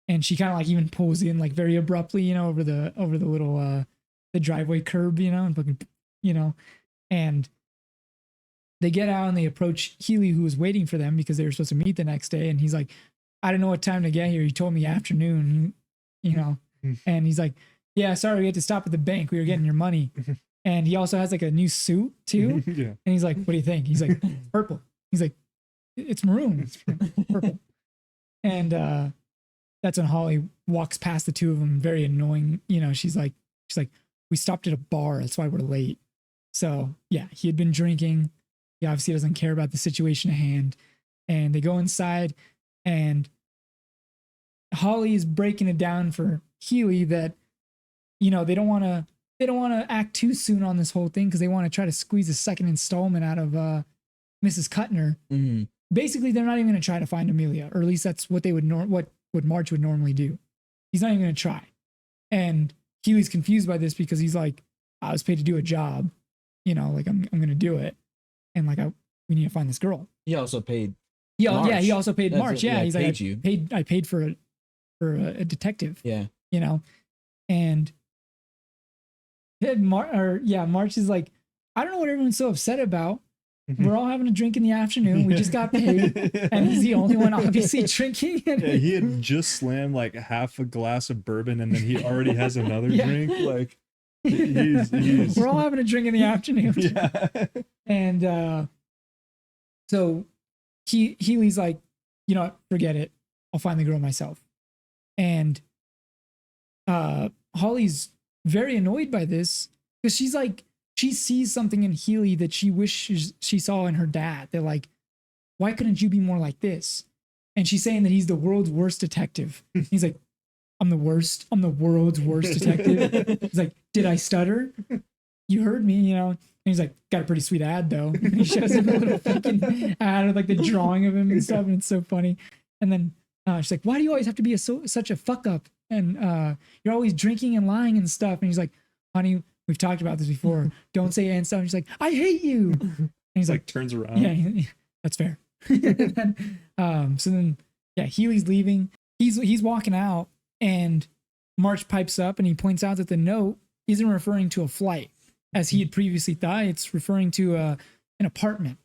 and she kind of like even pulls in like very abruptly, you know, over the little the driveway curb, you know, and fucking, you know, and they get out and they approach Healy, who was waiting for them because they were supposed to meet the next day, and he's like, I don't know what time to get here. He told me afternoon, you know, and he's like, yeah, sorry, we had to stop at the bank. We were getting your money. And he also has like a new suit too. Yeah. And he's like, what do you think? He's like, purple. He's like, it's maroon. It's purple. And that's when Holly walks past the two of them, very annoying. You know, she's like, we stopped at a bar. That's why we're late. So yeah, he had been drinking. He obviously doesn't care about the situation at hand. And they go inside, and Holly is breaking it down for Healy that, you know, they don't want to act too soon on this whole thing because they want to try to squeeze a second installment out of Mrs. Kuttner. Basically, they're not even going to try to find Amelia, or at least that's what they would what March would normally do. He's not even going to try. And Healy's confused by this because he's like, I was paid to do a job, you know, like I'm going to do it, and like we need to find this girl. He also paid. Yeah, he also paid March. Yeah, he's like, you. I paid for a detective. Yeah, you know, and March is like, I don't know what everyone's so upset about. We're all having a drink in the afternoon. We just got paid, and he's the only one obviously drinking. Yeah, he had just slammed like half a glass of bourbon, and then he already has another drink. Like he's we're all having a drink in the afternoon. Yeah, and so Healy's like, you know, forget it. I'll find the girl myself. And Holly's very annoyed by this because she's like, she sees something in Healy that she wishes she saw in her dad. They're like, why couldn't you be more like this? And she's saying that he's the world's worst detective. He's like, I'm the worst. I'm the world's worst detective. He's like, did I stutter? You heard me, you know? And he's like, got a pretty sweet ad though. And he shows him a little fucking ad with like the drawing of him and stuff. And it's so funny. And then she's like, why do you always have to be such a fuck up? And you're always drinking and lying and stuff. And he's like, honey, we've talked about this before. Don't say and stuff. And she's like, I hate you. And he's like, turns around. Yeah, that's fair. Then, so then, yeah, Healy's leaving. He's walking out, and March pipes up and he points out that the note isn't referring to a flight as he had previously thought. It's referring to an apartment.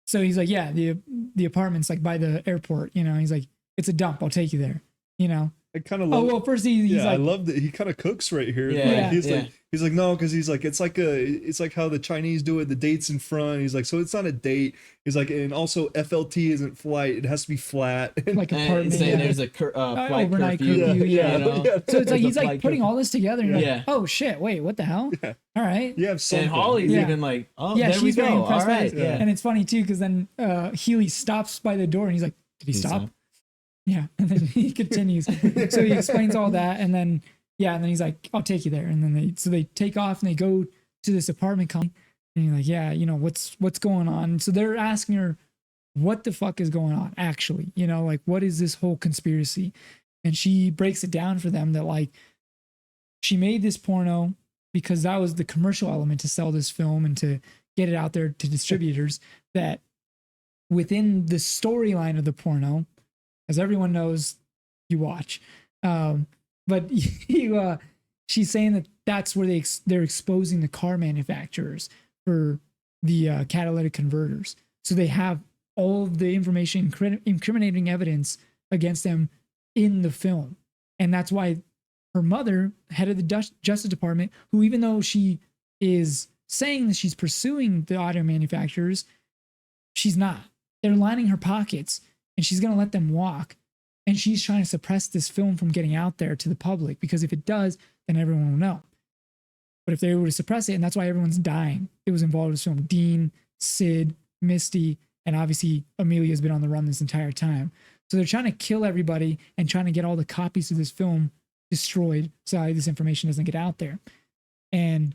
So he's like, yeah, the apartment's like by the airport. You know, he's like, it's a dump. I'll take you there. You know. I kind of love. Oh well, first he's like, I love that he kind of cooks right here. Yeah, Like, he's like no, because he's like it's like how the Chinese do it. The date's in front. He's like, so it's not a date. He's like, and also FLT isn't flight. It has to be flat. Like apartment. Saying there's a flight overnight curfew. Yeah. You know? So it's like he's like putting all this together. And you're Yeah. like, oh shit, wait, what the hell? Yeah. All right. You have something. And Holly's even like, oh, yeah, there we she's very go. impressed All by right. this. Yeah. And it's funny too because then Healy stops by the door and he's like, did he stop? Yeah, and then he continues. So he explains all that, and then he's like, "I'll take you there." And then they take off and they go to this apartment complex. And you're like, "Yeah, you know what's going on?" So they're asking her, "What the fuck is going on?" Actually, you know, like what is this whole conspiracy? And she breaks it down for them that like she made this porno because that was the commercial element to sell this film and to get it out there to distributors. That within the storyline of the porno, as everyone knows, you watch. But she's saying that that's where they're exposing the car manufacturers for the catalytic converters. So they have all of the information, incriminating evidence against them in the film. And that's why her mother, head of the Justice Department, who even though she is saying that she's pursuing the auto manufacturers, she's not. They're lining her pockets. And she's going to let them walk. And she's trying to suppress this film from getting out there to the public because if it does, then everyone will know. But if they were to suppress it, and that's why everyone's dying, it was involved in this film. Dean, Sid, Misty, and obviously Amelia's been on the run this entire time. So they're trying to kill everybody and trying to get all the copies of this film destroyed so this information doesn't get out there. And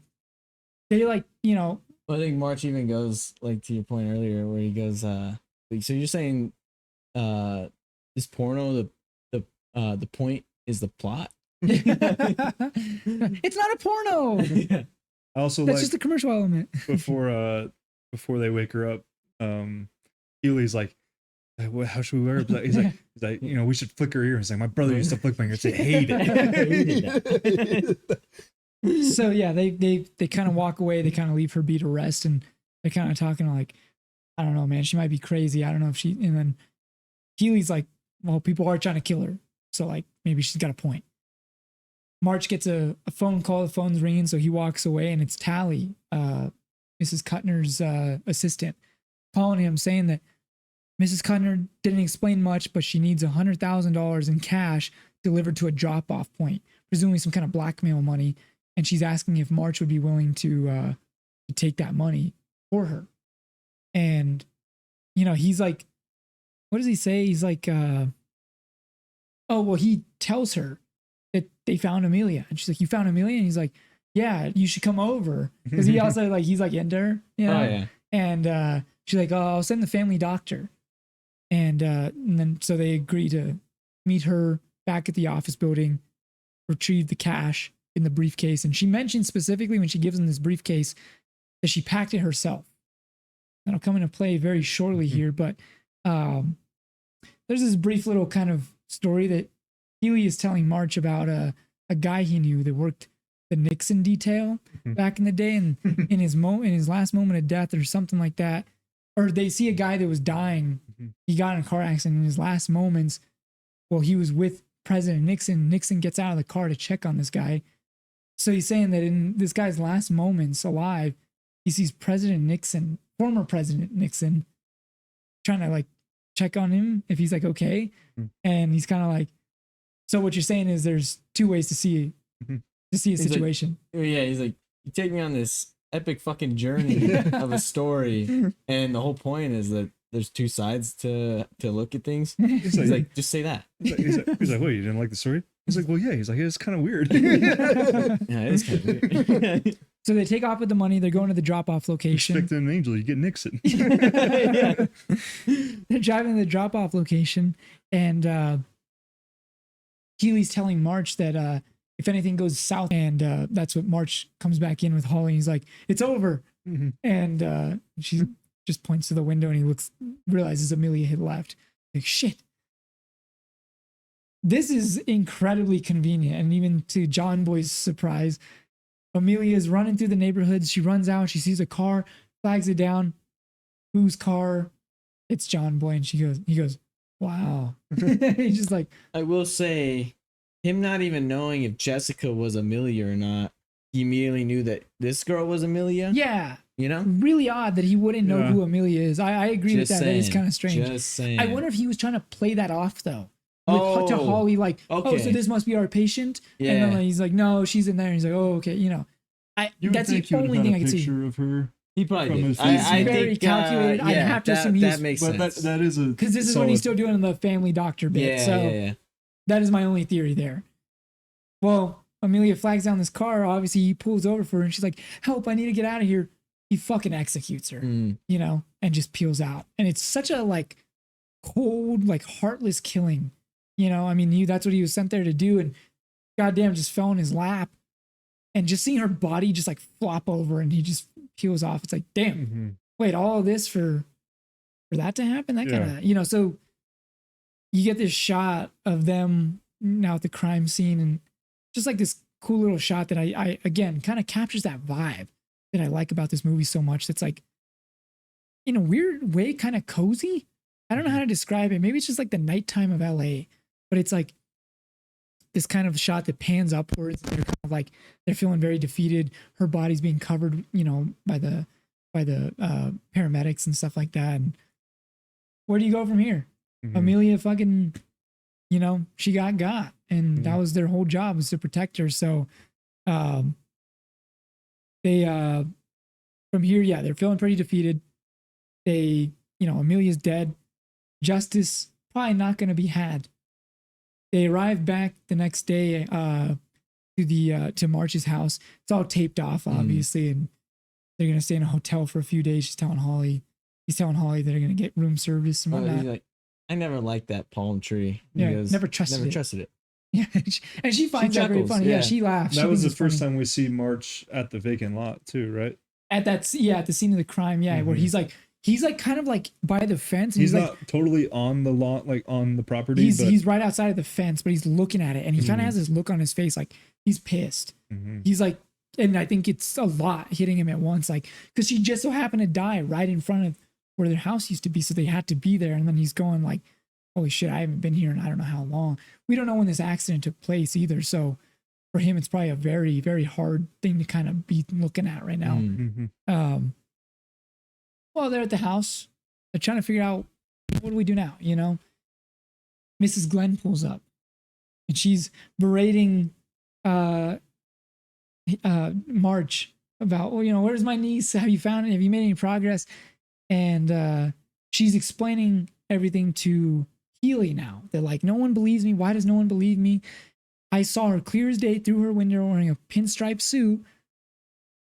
they like, you know. Well, I think March even goes like to your point earlier where he goes, like, so you're saying this porno, the point is the plot. It's not a porno. Yeah. I also that's just the commercial element. before they wake her up, Healy's like, how should we wear it? He's like, you know, we should flick her ear. He's like, my brother used to flick my ear. I hate it. So yeah, they kind of walk away. They kind of leave her be to rest, and they're kind of talking like, I don't know, man, she might be crazy. I don't know if she. And then Healy's like, well, people are trying to kill her, so like maybe she's got a point. March gets a phone call. The phone's ringing, so he walks away, and it's Tally, Mrs. Kuttner's assistant, calling him saying that Mrs. Kuttner didn't explain much, but she needs $100,000 in cash delivered to a drop-off point, presumably some kind of blackmail money. And she's asking if March would be willing to take that money for her. And, you know, he's like, what does he say? He's like, oh, well, he tells her that they found Amelia. And she's like, you found Amelia? And he's like, yeah, you should come over. Because he also, like, he's like into her, you know? Oh, yeah. And she's like, oh, I'll send the family doctor. And then so they agree to meet her back at the office building, retrieve the cash in the briefcase. And she mentioned specifically when she gives him this briefcase that she packed it herself. That'll come into play very shortly here, but there's this brief little kind of story that Healy is telling March about a guy he knew that worked the Nixon detail back in the day, and in his last moment of death or something like that, or they see a guy that was dying. He got in a car accident in his last moments. Well, he was with President Nixon. Nixon gets out of the car to check on this guy. So he's saying that in this guy's last moments alive, he sees President Nixon, former President Nixon, trying to like check on him if he's like okay. And he's kind of like, so what you're saying is there's two ways to see a situation. Like, yeah, he's like, you take me on this epic fucking journey of a story, and the whole point is that there's two sides to look at things. He's like, just say that. He's like, wait, you didn't like the story? He's like, well, yeah. He's like, it's kind of weird. Yeah, it is kind of weird. So they take off with the money. They're going to the drop-off location. Expecting an angel, you get Nixon. Yeah. They're driving to the drop-off location, and Keely's telling March that if anything goes south, and that's what March comes back in with Holly. He's like, it's over. Mm-hmm. And she just points to the window, and he realizes Amelia had left. Like, shit. This is incredibly convenient. And even to John Boy's surprise, Amelia is running through the neighborhoods. She runs out. She sees a car, flags it down. Whose car? It's John Boy. And he goes, wow. He's just like, I will say, him not even knowing if Jessica was Amelia or not, he immediately knew that this girl was Amelia. yeah. You know? Really odd that he wouldn't know who Amelia is. I agree with that. That is kind of strange. Just saying. I wonder if he was trying to play that off, though. To Holly, like, okay. oh, so this must be our patient. Yeah. And then he's like, no, she's in there. And he's like, oh, okay, you know. That's the only thing I could see. Picture of her. He probably did. He's very calculated. I have to assume that makes sense. But that is a because this is when he's still doing the family doctor bit. Yeah. That is my only theory there. Well, Amelia flags down this car. Obviously, he pulls over for her, and she's like, help, I need to get out of here. He fucking executes her, you know, and just peels out. And it's such a, like, cold, like, heartless killing. You know, I mean, that's what he was sent there to do, and goddamn, just fell in his lap. And just seeing her body just, like, flop over, and he just peels off. It's like, damn, wait, all of this for that to happen? That kind of, you know, so you get this shot of them now at the crime scene, and just like this cool little shot that I again, kind of captures that vibe that I like about this movie so much. That's like, in a weird way, kind of cozy. I don't know how to describe it. Maybe it's just like the nighttime of LA, but it's like this kind of shot that pans upwards. They're kind of like, they're feeling very defeated. Her body's being covered, you know, by the paramedics and stuff like that. And where do you go from here? Amelia fucking, you know, she got, and that was their whole job, was to protect her. So, they, from here, they're feeling pretty defeated. They, you know, Amelia's dead. Justice probably not going to be had. They arrive back the next day to March's house. It's all taped off, obviously, and they're going to stay in a hotel for a few days. He's telling Holly that they're going to get room service and whatnot. He's like, I never liked that palm tree. Yeah, never trusted it. Yeah, and she finds that very funny. Yeah, she laughs. That was the first time we see March at the vacant lot too, right? At the scene of the crime, where he's like kind of like by the fence. And he's like, not totally on the lot, like on the property. He's right outside of the fence, but he's looking at it, and he kind of has this look on his face, like he's pissed. He's like, and I think it's a lot hitting him at once, like because she just so happened to die right in front of where their house used to be, so they had to be there. And then he's going like, holy shit, I haven't been here in I don't know how long. We don't know when this accident took place either. So for him, it's probably a very, very hard thing to kind of be looking at right now. Well, they're at the house. They're trying to figure out, what do we do now? You know, Mrs. Glenn pulls up, and she's berating March about, well, you know, where's my niece? Have you found it? Have you made any progress? And she's explaining everything to Healy now. They're like, no one believes me. Why does no one believe me? I saw her clear as day through her window wearing a pinstripe suit,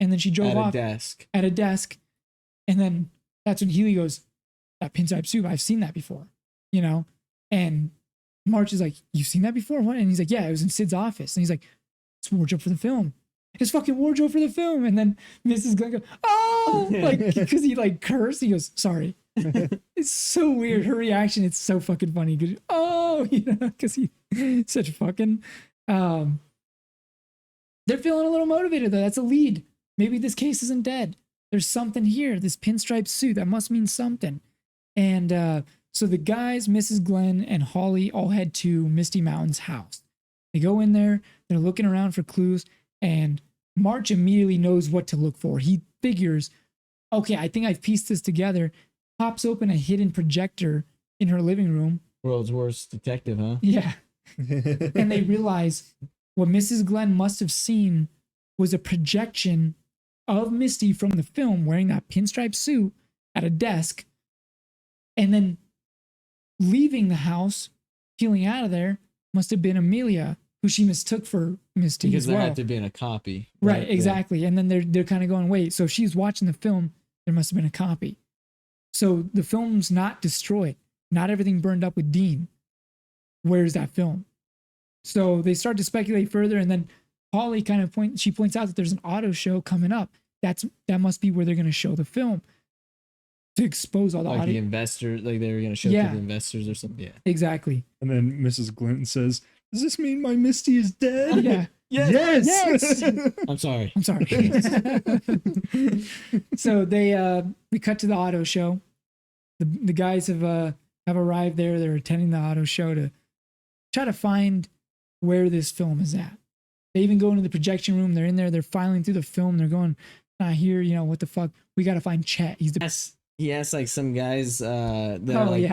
and then she drove off at a desk. And then that's when Healy goes, that pinstripe suit, I've seen that before, you know? And March is like, you've seen that before? What? And he's like, yeah, it was in Sid's office. And he's like, it's wardrobe for the film. It's fucking wardrobe for the film. And then Mrs. Glenn goes, oh, like, because he like cursed. He goes, sorry. It's so weird. Her reaction, it's so fucking funny. Goes, oh, you know, because he's such fucking, they're feeling a little motivated though. That's a lead. Maybe this case isn't dead. There's something here. This pinstripe suit, that must mean something. And so the guys, Mrs. Glenn and Holly, all head to Misty Mountain's house. They go in there. They're looking around for clues. And March immediately knows what to look for. He figures, okay, I think I've pieced this together. Pops open a hidden projector in her living room. World's worst detective, huh? Yeah. And they realize what Mrs. Glenn must have seen was a projection of Misty from the film wearing that pinstripe suit at a desk, and then leaving the house, peeling out of there, must have been Amelia, who she mistook for Misty because as well. there had to be in a copy. Right, exactly. Yeah. And then they're kind of going, wait, so if she's watching the film, there must have been a copy. So the film's not destroyed. Not everything burned up with Dean. Where's that film? So they start to speculate further, and then Holly kind of points out that there's an auto show coming up. That must be where they're going to show the film to expose all the the investors, like they were going to show to the investors or something. Yeah, exactly. And then Mrs. Glinton says, "Does this mean my Misty is dead?" Yeah. Yes. I'm sorry. So we cut to the auto show. The guys have arrived there. They're attending the auto show to try to find where this film is at. They even go into the projection room. They're in there. They're filing through the film. They're going, not here. You know, what the fuck? We got to find Chet. He asked like some guys that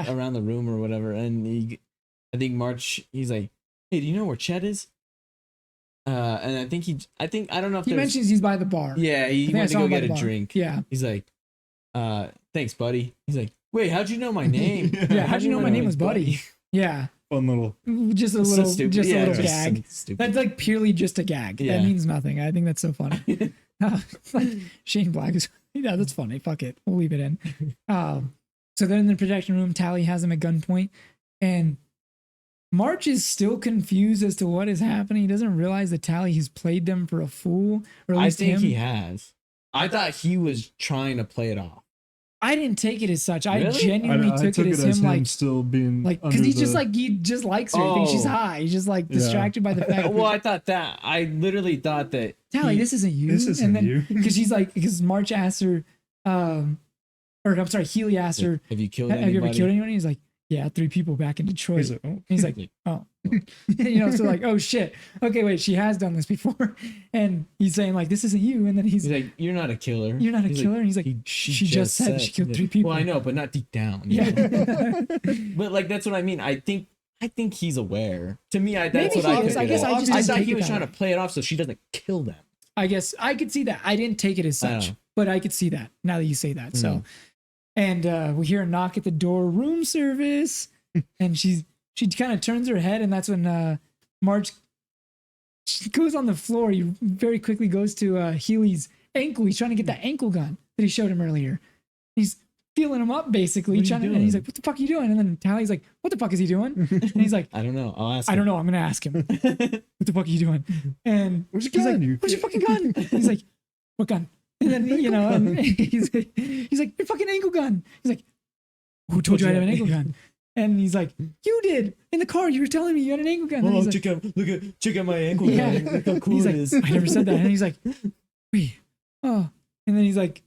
are around the room or whatever. And I think March, he's like, hey, do you know where Chet is? And I don't know if he mentions he's by the bar. Yeah, he went to go get a drink. Yeah. He's like, thanks, buddy. He's like, wait, how'd you know my name? Yeah, how'd you know my name was Buddy? Yeah. Fun little. Just a little, so just a little gag. That's like purely just a gag. Yeah. That means nothing. I think that's so funny. Shane Black is, yeah, that's funny. Fuck it. We'll leave it in. So they're in the projection room. Tally has him at gunpoint. And March is still confused as to what is happening. He doesn't realize that Tally has played them for a fool. Or at least I think he has. I thought he was trying to play it off. I didn't take it as such. Really? I genuinely took it as him like still being like because he's just like he just likes her. He thinks she's high. He's just like distracted by the fact. Well, I thought that. I literally thought that. Tally, this isn't you. This isn't you. Because she's like, because March asked her, or I'm sorry, Healy asked her, have you killed anybody? Have you ever killed anyone? He's like, yeah, 3 people back in Detroit. He's like, oh. You know, so like, oh shit. Okay, wait, she has done this before. And he's saying like, this isn't you. And then he's like, you're not a killer. You're not a killer. And he's like, she just said she killed 3 people. Well, I know, but not deep down. Yeah. But like, that's what I mean. I think he's aware. To me, that's maybe what I is. I guess I thought he was trying to play it off so she doesn't kill them. I guess I could see that. I didn't take it as such, but I could see that now that you say that. So, and we hear a knock at the door, room service. And she kind of turns her head, and that's when March goes on the floor. He very quickly goes to Healy's ankle. He's trying to get that ankle gun that he showed him earlier. He's feeling him up, basically. And he's like, what the fuck are you doing? And then Tally's like, what the fuck is he doing? And he's like, I don't know. I'll ask him. I don't know. I'm going to ask him. What the fuck are you doing? And where's your gun? Like, where's your fucking gun? He's like, what gun? And then, you know, and he's like, your fucking ankle gun. He's like, who told you I have an ankle gun? And he's like, you did in the car. You were telling me you had an ankle gun. Oh, check out my ankle gun. Look how cool he's it like, is. I never said that. And he's like, wait, oh. And then he's like,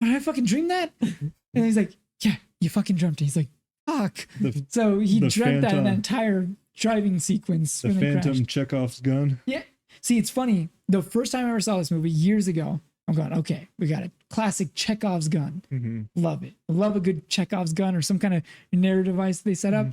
did I fucking dream that? And he's like, yeah, you fucking dreamt it. He's like, fuck. So he dreamt that in that entire driving sequence. The Phantom Chekhov's gun. Yeah. See, it's funny. The first time I ever saw this movie years ago, I'm going, okay, we got a classic Chekhov's gun. Mm-hmm. Love it. Love a good Chekhov's gun or some kind of narrative device they set up.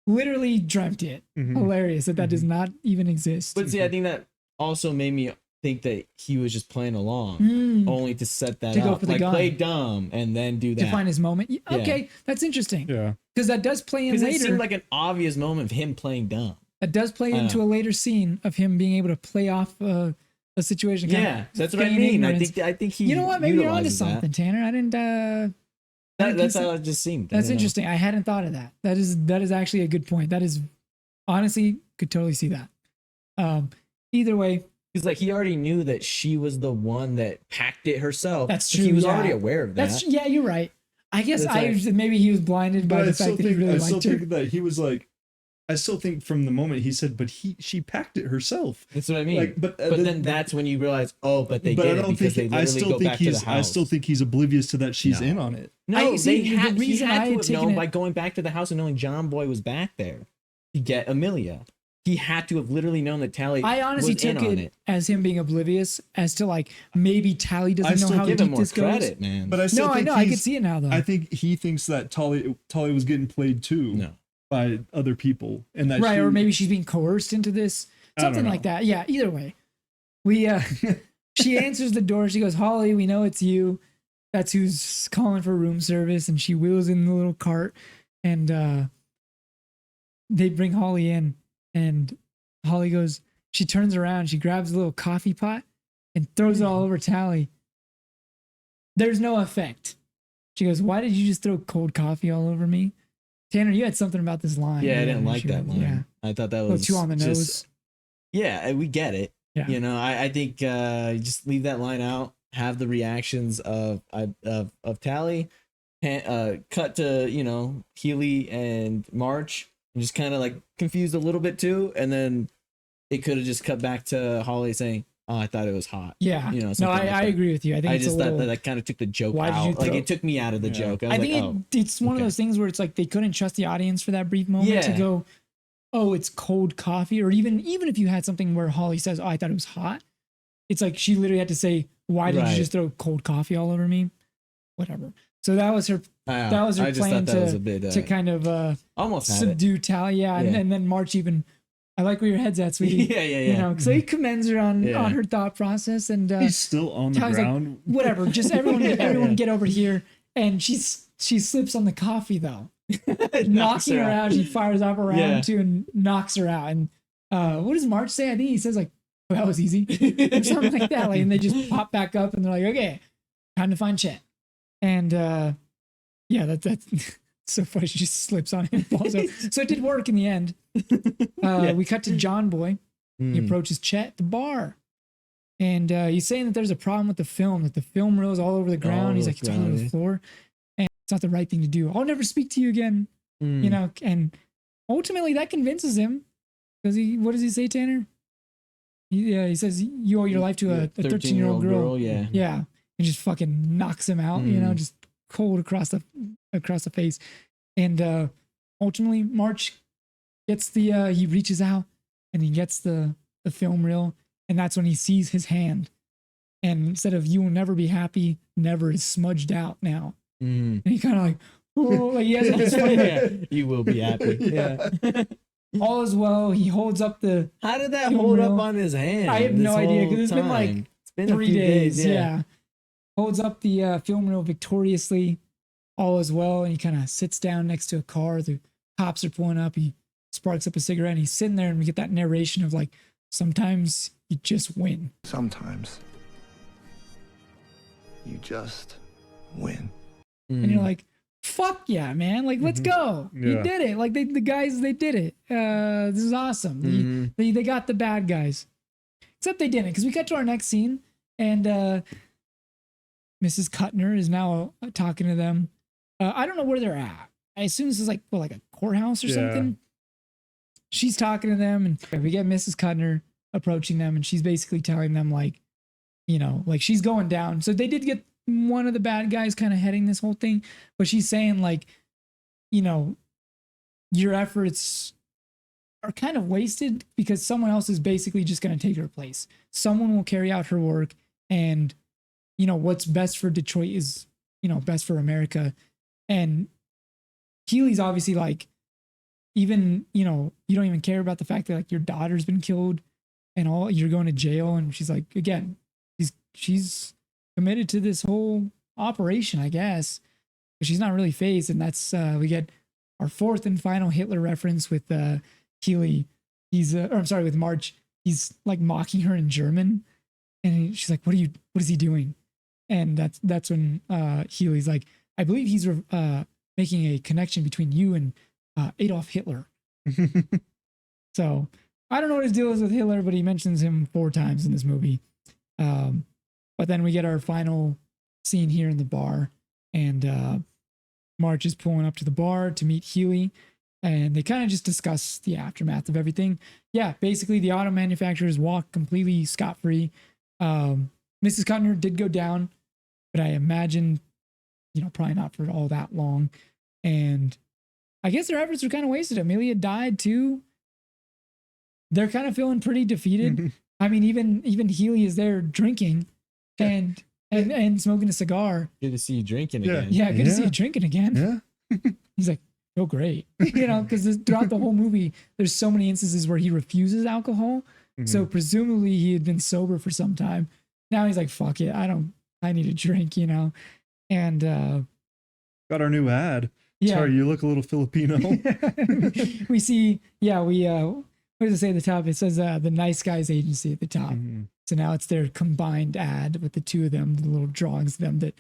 Literally dreamt it. Hilarious that does not even exist. But see, I think that also made me think that he was just playing along, only to set that to up. Go for the like gun. Play dumb and then do that. To find his moment. Okay, that's interesting. Yeah. Because that does play in later. Because it seemed like an obvious moment of him playing dumb. That does play into a later scene of him being able to play off a situation. Yeah, that's what I mean. Ignorance. I think he. You know what? Maybe you're onto something, Tanner. I didn't. That's how it just seemed. That's interesting. I hadn't thought of that. That is actually a good point. That is honestly could totally see that. Either way, because like he already knew that she was the one that packed it herself. That's true. He was already aware of that. Yeah, you're right. I guess maybe he was blinded by the fact that he really liked her. I still think that he was like. I still think from the moment he said, but she packed it herself. That's what I mean. Like, but then that's when you realize, they did it because they literally go back to the house. I still think he's oblivious to that she's in on it. No, he had to have known by going back to the house and knowing John Boy was back there to get Amelia. He had to have literally known that Tally. I honestly took it as him being oblivious, as to like maybe Tally doesn't know how deep this goes. Credit, man. But I still think I can see it now though. I think he thinks that Tally was getting played too. No. By other people, and that or maybe she's being coerced into this, something like that. Yeah, either way, we She answers the door. She goes, Holly, we know it's you. That's who's calling for room service. And she wheels in the little cart, and they bring Holly in, and Holly goes, she turns around, she grabs a little coffee pot and throws it all over Tally. There's no effect. She goes, why did you just throw cold coffee all over me? Tanner, you had something about this line. Yeah, I didn't like that line. Yeah. I thought that was too on the nose. Yeah, we get it. Yeah. You know, I think just leave that line out. Have the reactions of Tally. Cut to, you know, Healy and March. And just kind of like confused a little bit too. And then it could have just cut back to Holly saying, oh, I thought it was hot. Yeah. You know, no, I agree with you. I think I just thought that kind of took the joke out. Like it took me out of the joke. I think it's one of those things where it's like they couldn't trust the audience for that brief moment to go, oh, it's cold coffee. Or even if you had something where Holly says, oh, I thought it was hot. It's like she literally had to say, why did you just throw cold coffee all over me? Whatever. So that was her. That was her plan to kind of almost subdue Tally. Yeah, and then March even. I like where your head's at, sweetie. Yeah. You know, so he commends her on her thought process, and he's still on the Tally's ground. Like, whatever, just everyone get over here. And she slips on the coffee though, knocking her out. She fires up around too and knocks her out. And what does March say? I think he says like, oh, that was easy, or something like that. Like, and they just pop back up, and they're like, okay, time to find Chet. And that's so funny. She just slips on him. So it did work in the end. We cut to John Boy. He approaches Chet at the bar, and he's saying that there's a problem with the film, that the film reel is all over the ground. He's like, it's all over the floor, and it's not the right thing to do. I'll never speak to you again. You know, and ultimately that convinces him, because what does he say, Tanner? He says you owe your life to a 13-year-old girl. Yeah. And just fucking knocks him out, you know, just cold across the face. And ultimately March gets he reaches out and he gets the film reel, and that's when he sees his hand. And instead of "you will never be happy," "never" is smudged out now. And he kind of like, oh, like he has this funny, you will be happy. Yeah. All is well. He holds up the. How did that hold up on his hand? I have no idea, because it's been like 3 days. Yeah. Holds up the film reel victoriously. All is well, and he kind of sits down next to a car. The cops are pulling up. He sparks up a cigarette, and he's sitting there, and we get that narration of like, sometimes you just win. Sometimes you just win. And you're like, fuck yeah, man. Like, let's go. You did it. Like, the guys, they did it. This is awesome. They got the bad guys. Except they didn't, because we got to our next scene, and Mrs. Kuttner is now talking to them. I don't know where they're at. I assume this is like a courthouse or something. She's talking to them, and we get Mrs. Kuttner approaching them, and she's basically telling them, like, you know, like she's going down. So they did get one of the bad guys kind of heading this whole thing, but she's saying, like, you know, your efforts are kind of wasted because someone else is basically just going to take her place. Someone will carry out her work, and you know, what's best for Detroit is, you know, best for America. And Healy's obviously like, even, you know, you don't even care about the fact that like your daughter's been killed and all, you're going to jail. And she's like, again, she's committed to this whole operation, I guess, but she's not really phased. And that's, we get our fourth and final Hitler reference with Healy. With March. He's like mocking her in German. And she's like, what is he doing? And that's when Healy's like, I believe he's making a connection between you and Adolf Hitler. So I don't know what his deal is with Hitler, but he mentions him 4 times in this movie. But then we get our final scene here in the bar, and March is pulling up to the bar to meet Healy, and they kind of just discuss the aftermath of everything. Yeah, basically the auto manufacturers walk completely scot-free. Mrs. Kuttner did go down, but I imagine, you know, probably not for all that long. And I guess their efforts were kind of wasted. Amelia died too. They're kind of feeling pretty defeated. I mean, even Healy is there drinking and smoking a cigar. Good to see you drinking again. Yeah, good to see you drinking again. Yeah. He's like, oh, great. You know, because throughout the whole movie, there's so many instances where he refuses alcohol. So presumably he had been sober for some time. now he's like, fuck it, I need a drink, you know. And got our new ad. Yeah. Sorry, you look a little Filipino. We see, what does it say at the top? It says the Nice Guys Agency at the top. Mm-hmm. So now it's their combined ad with the two of them, the little drawings of them that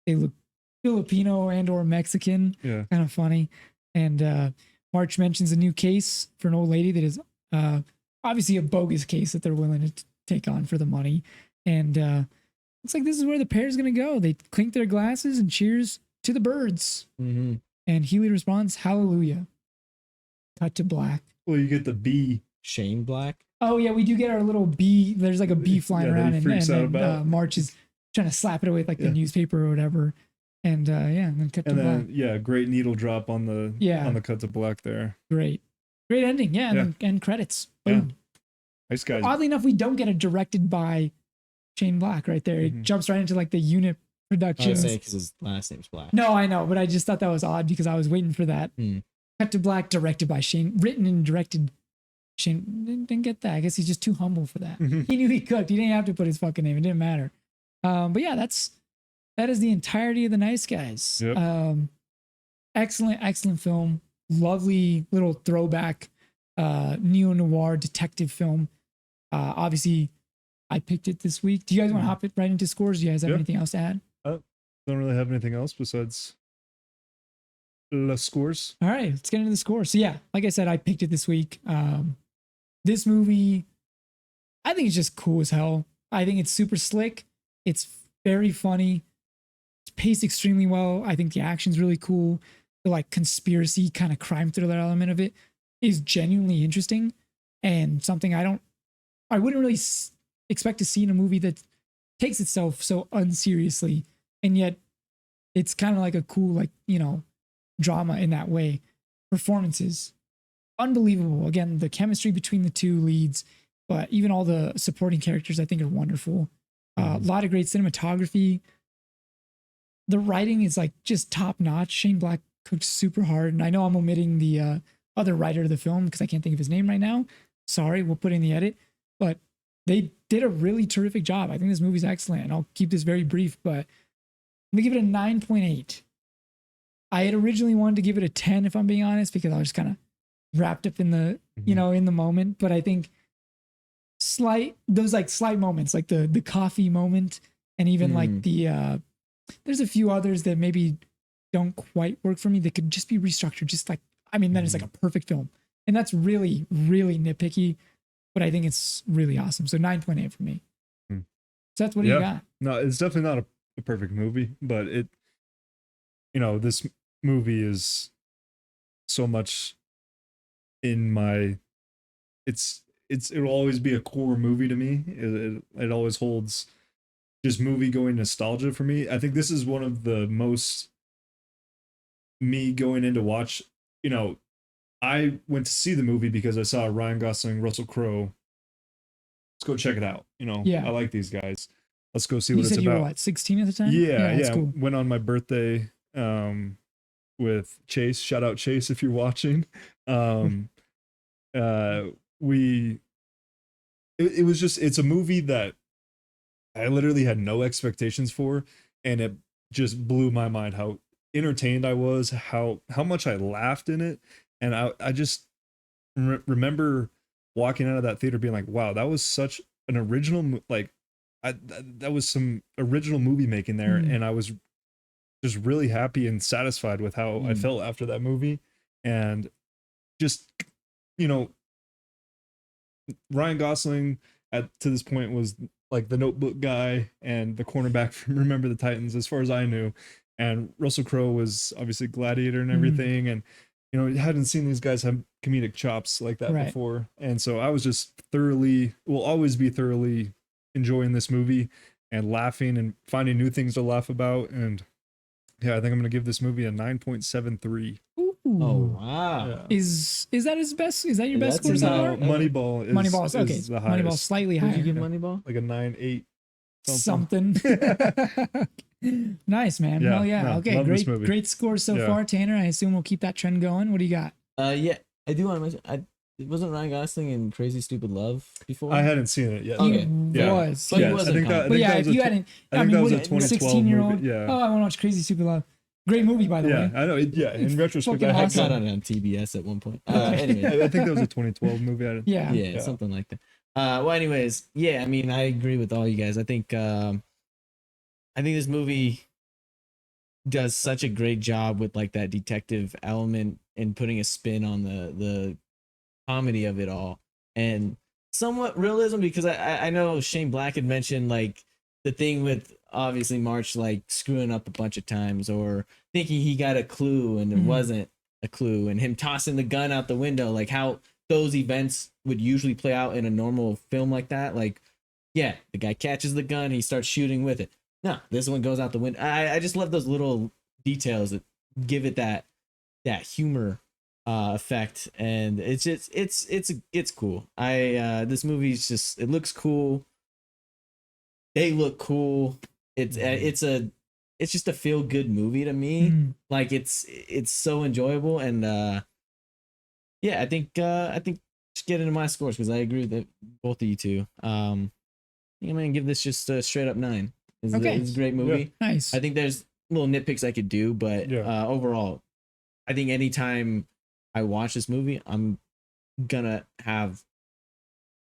they look Filipino and or Mexican. Yeah. Kind of funny. And March mentions a new case for an old lady that is obviously a bogus case that they're willing to take on for the money. And it's like, this is where the pair's going to go. They clink their glasses and cheers to the birds. Mm-hmm. And Healy responds, hallelujah. Cut to black. Well, you get the bee. Shane Black. Oh, yeah, we do get our little bee. There's like a bee flying around, and March is trying to slap it away with like the newspaper or whatever. And and then cut to black. Yeah, great needle drop on the cut to black there. Great ending. Yeah, and credits. Boom. Yeah. Nice guys. Oddly enough, we don't get it directed by Shane Black right there. It jumps right into like the unit productions. I say because his last name's Black. No, I know, but I just thought that was odd because I was waiting for that. Cut to black, directed by Shane, written and directed. Shane didn't get that. I guess he's just too humble for that. He knew he cooked. He didn't have to put his fucking name. It didn't matter. But yeah, that is the entirety of The Nice Guys. Yep. Excellent film. Lovely little throwback neo-noir detective film. Obviously, I picked it this week. Do you guys want to hop it right into scores? Do you guys have anything else to add? Don't really have anything else besides the scores. All right, let's get into the scores. So yeah, like I said, I picked it this week. This movie, I think it's just cool as hell. I think it's super slick. It's very funny. It's paced extremely well. I think the action's really cool. The like conspiracy kind of crime thriller element of it is genuinely interesting and something I wouldn't really expect to see in a movie that takes itself so unseriously, and yet it's kind of like a cool, like, you know, drama in that way. Performances, unbelievable. Again, the chemistry between the two leads, but even all the supporting characters I think are wonderful. A lot of great cinematography. The writing is like just top notch. Shane Black cooked super hard, and I know I'm omitting the other writer of the film because I can't think of his name right now. Sorry, we'll put in the edit, but they did a really terrific job. I think this movie's excellent, and I'll keep this very brief, but I'm gonna give it a 9.8. I had originally wanted to give it a 10 if I'm being honest, because I was kind of wrapped up in the, you know, in the moment. But I think those slight moments, like the coffee moment, and even like there's a few others that maybe don't quite work for me that could just be restructured. Just like, I mean, then it's like a perfect film. And that's really, really nitpicky, but I think it's really awesome. So 9.8 for me. So that's what you got. No, it's definitely not a perfect movie, but it, you know, this movie is so much in my, it'll always be a core movie to me. It always holds just movie going nostalgia for me. I think this is one of the most, me going in to watch, you know, I went to see the movie because I saw Ryan Gosling, Russell Crowe. Let's go check it out. You know, I like these guys. Let's go see what it's about. You said you were what, 16 at the time? Yeah. Cool. Went on my birthday with Chase. Shout out Chase if you're watching. It was just, it's a movie that I literally had no expectations for, and it just blew my mind how entertained I was, how much I laughed in it. And I just remember walking out of that theater being like, wow, that was such an original, that was some original movie making there. And I was just really happy and satisfied with how I felt after that movie. And just, you know, Ryan Gosling to this point was like the Notebook guy and the cornerback from Remember the Titans, as far as I knew. And Russell Crowe was obviously Gladiator and everything. And, you know, hadn't seen these guys have comedic chops like that before. And so I was just will always be thoroughly enjoying this movie and laughing and finding new things to laugh about. And yeah, I think I'm going to give this movie a 9.73. Ooh. Oh, wow. Yeah. Is that his best? Is that your best score? No, Moneyball is okay. the highest. Moneyball slightly higher. Did you give Moneyball? Like a 9.8 something. Nice, man. Yeah, Well, yeah. no, Okay, great score so far, Tanner. I assume we'll keep that trend going. What do you got? Yeah, I do want to mention wasn't Ryan Gosling in Crazy Stupid Love before? I hadn't seen it yet. Okay. He was. But Yeah, he wasn't. But yeah, if you hadn't, I think that was a what, 2012 16-year-old. movie. Yeah. Oh, I want to watch Crazy Stupid Love. Great movie, by the Yeah, way. I know. Yeah, in retrospect, fucking I had awesome. I got on TBS at one point. Yeah, Anyway. I think that was a 2012 movie. Yeah. Something like that. Well, anyways, yeah, I mean, I agree with all you guys. I think this movie does such a great job with like that detective element and putting a spin on the comedy of it all and somewhat realism, because I know Shane Black had mentioned like the thing with obviously March like screwing up a bunch of times or thinking he got a clue and it wasn't a clue, and him tossing the gun out the window, like how those events would usually play out in a normal film like that. Like, yeah, the guy catches the gun, he starts shooting with it. No, this one goes out the window. I just love those little details that give it that humor effect, and it's just it's cool. This movie's just, it looks cool. They look cool. It's just a feel good movie to me. Like it's so enjoyable, and yeah, I think just get into my scores because I agree with both of you two. I'm gonna give this just a straight up 9. It's a great movie. Yeah. Nice. I think there's little nitpicks I could do, but overall, I think anytime I watch this movie, I'm gonna have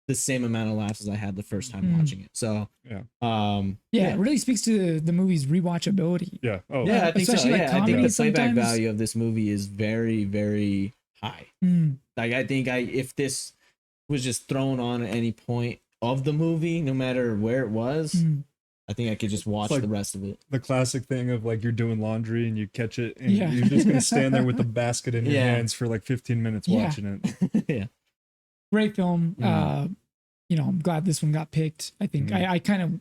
the same amount of laughs as I had the first time watching it. So it really speaks to the movie's rewatchability. Yeah. Oh, yeah, I think so. Like I think the playback sometimes value of this movie is very, very high. Like I think if this was just thrown on at any point of the movie, no matter where it was, I think I could just watch the rest of it. The classic thing of like you're doing laundry and you catch it and you're just gonna stand there with the basket in your hands for like 15 minutes watching it. Yeah. Great film. I'm glad this one got picked. I think I kind of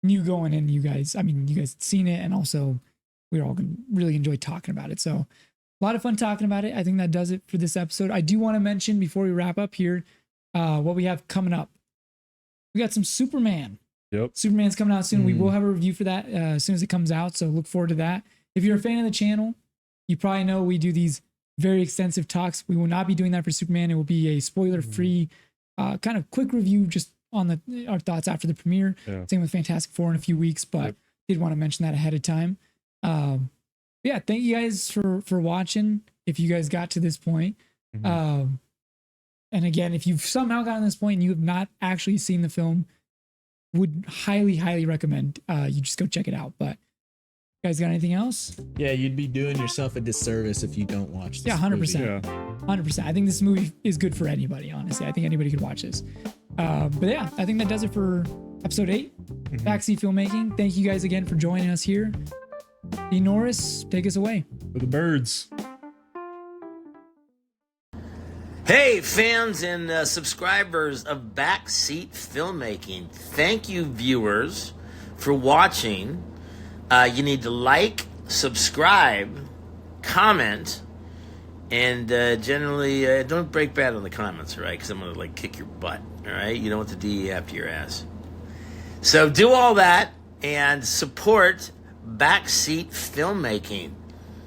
knew going in, you guys had seen it, and also we were all gonna really enjoy talking about it. So a lot of fun talking about it. I think that does it for this episode. I do want to mention before we wrap up here, what we have coming up. We got some Superman. Yep. Superman's coming out soon. We will have a review for that as soon as it comes out. So look forward to that. If you're a fan of the channel, you probably know we do these very extensive talks. We will not be doing that for Superman. It will be a spoiler-free kind of quick review just on our thoughts after the premiere. Yeah. Same with Fantastic Four in a few weeks, but did want to mention that ahead of time. Yeah, thank you guys for watching. If you guys got to this point. And again, if you've somehow gotten to this point and you have not actually seen the film, would highly recommend you just go check it out. But you guys got anything else? Yeah, you'd be doing yourself a disservice if you don't watch this. Yeah, 100%. 100%. I think this movie is good for anybody, honestly. I think anybody could watch this. But yeah, I think that does it for episode 8, Backseat Filmmaking. Thank you guys again for joining us here. D. Norris, take us away. For the birds. Hey, fans and subscribers of Backseat Filmmaking. Thank you, viewers, for watching. You need to like, subscribe, comment, and generally don't break bad on the comments, all right? Because I'm going to kick your butt, all right? You don't want the DE after your ass. So do all that and support Backseat Filmmaking.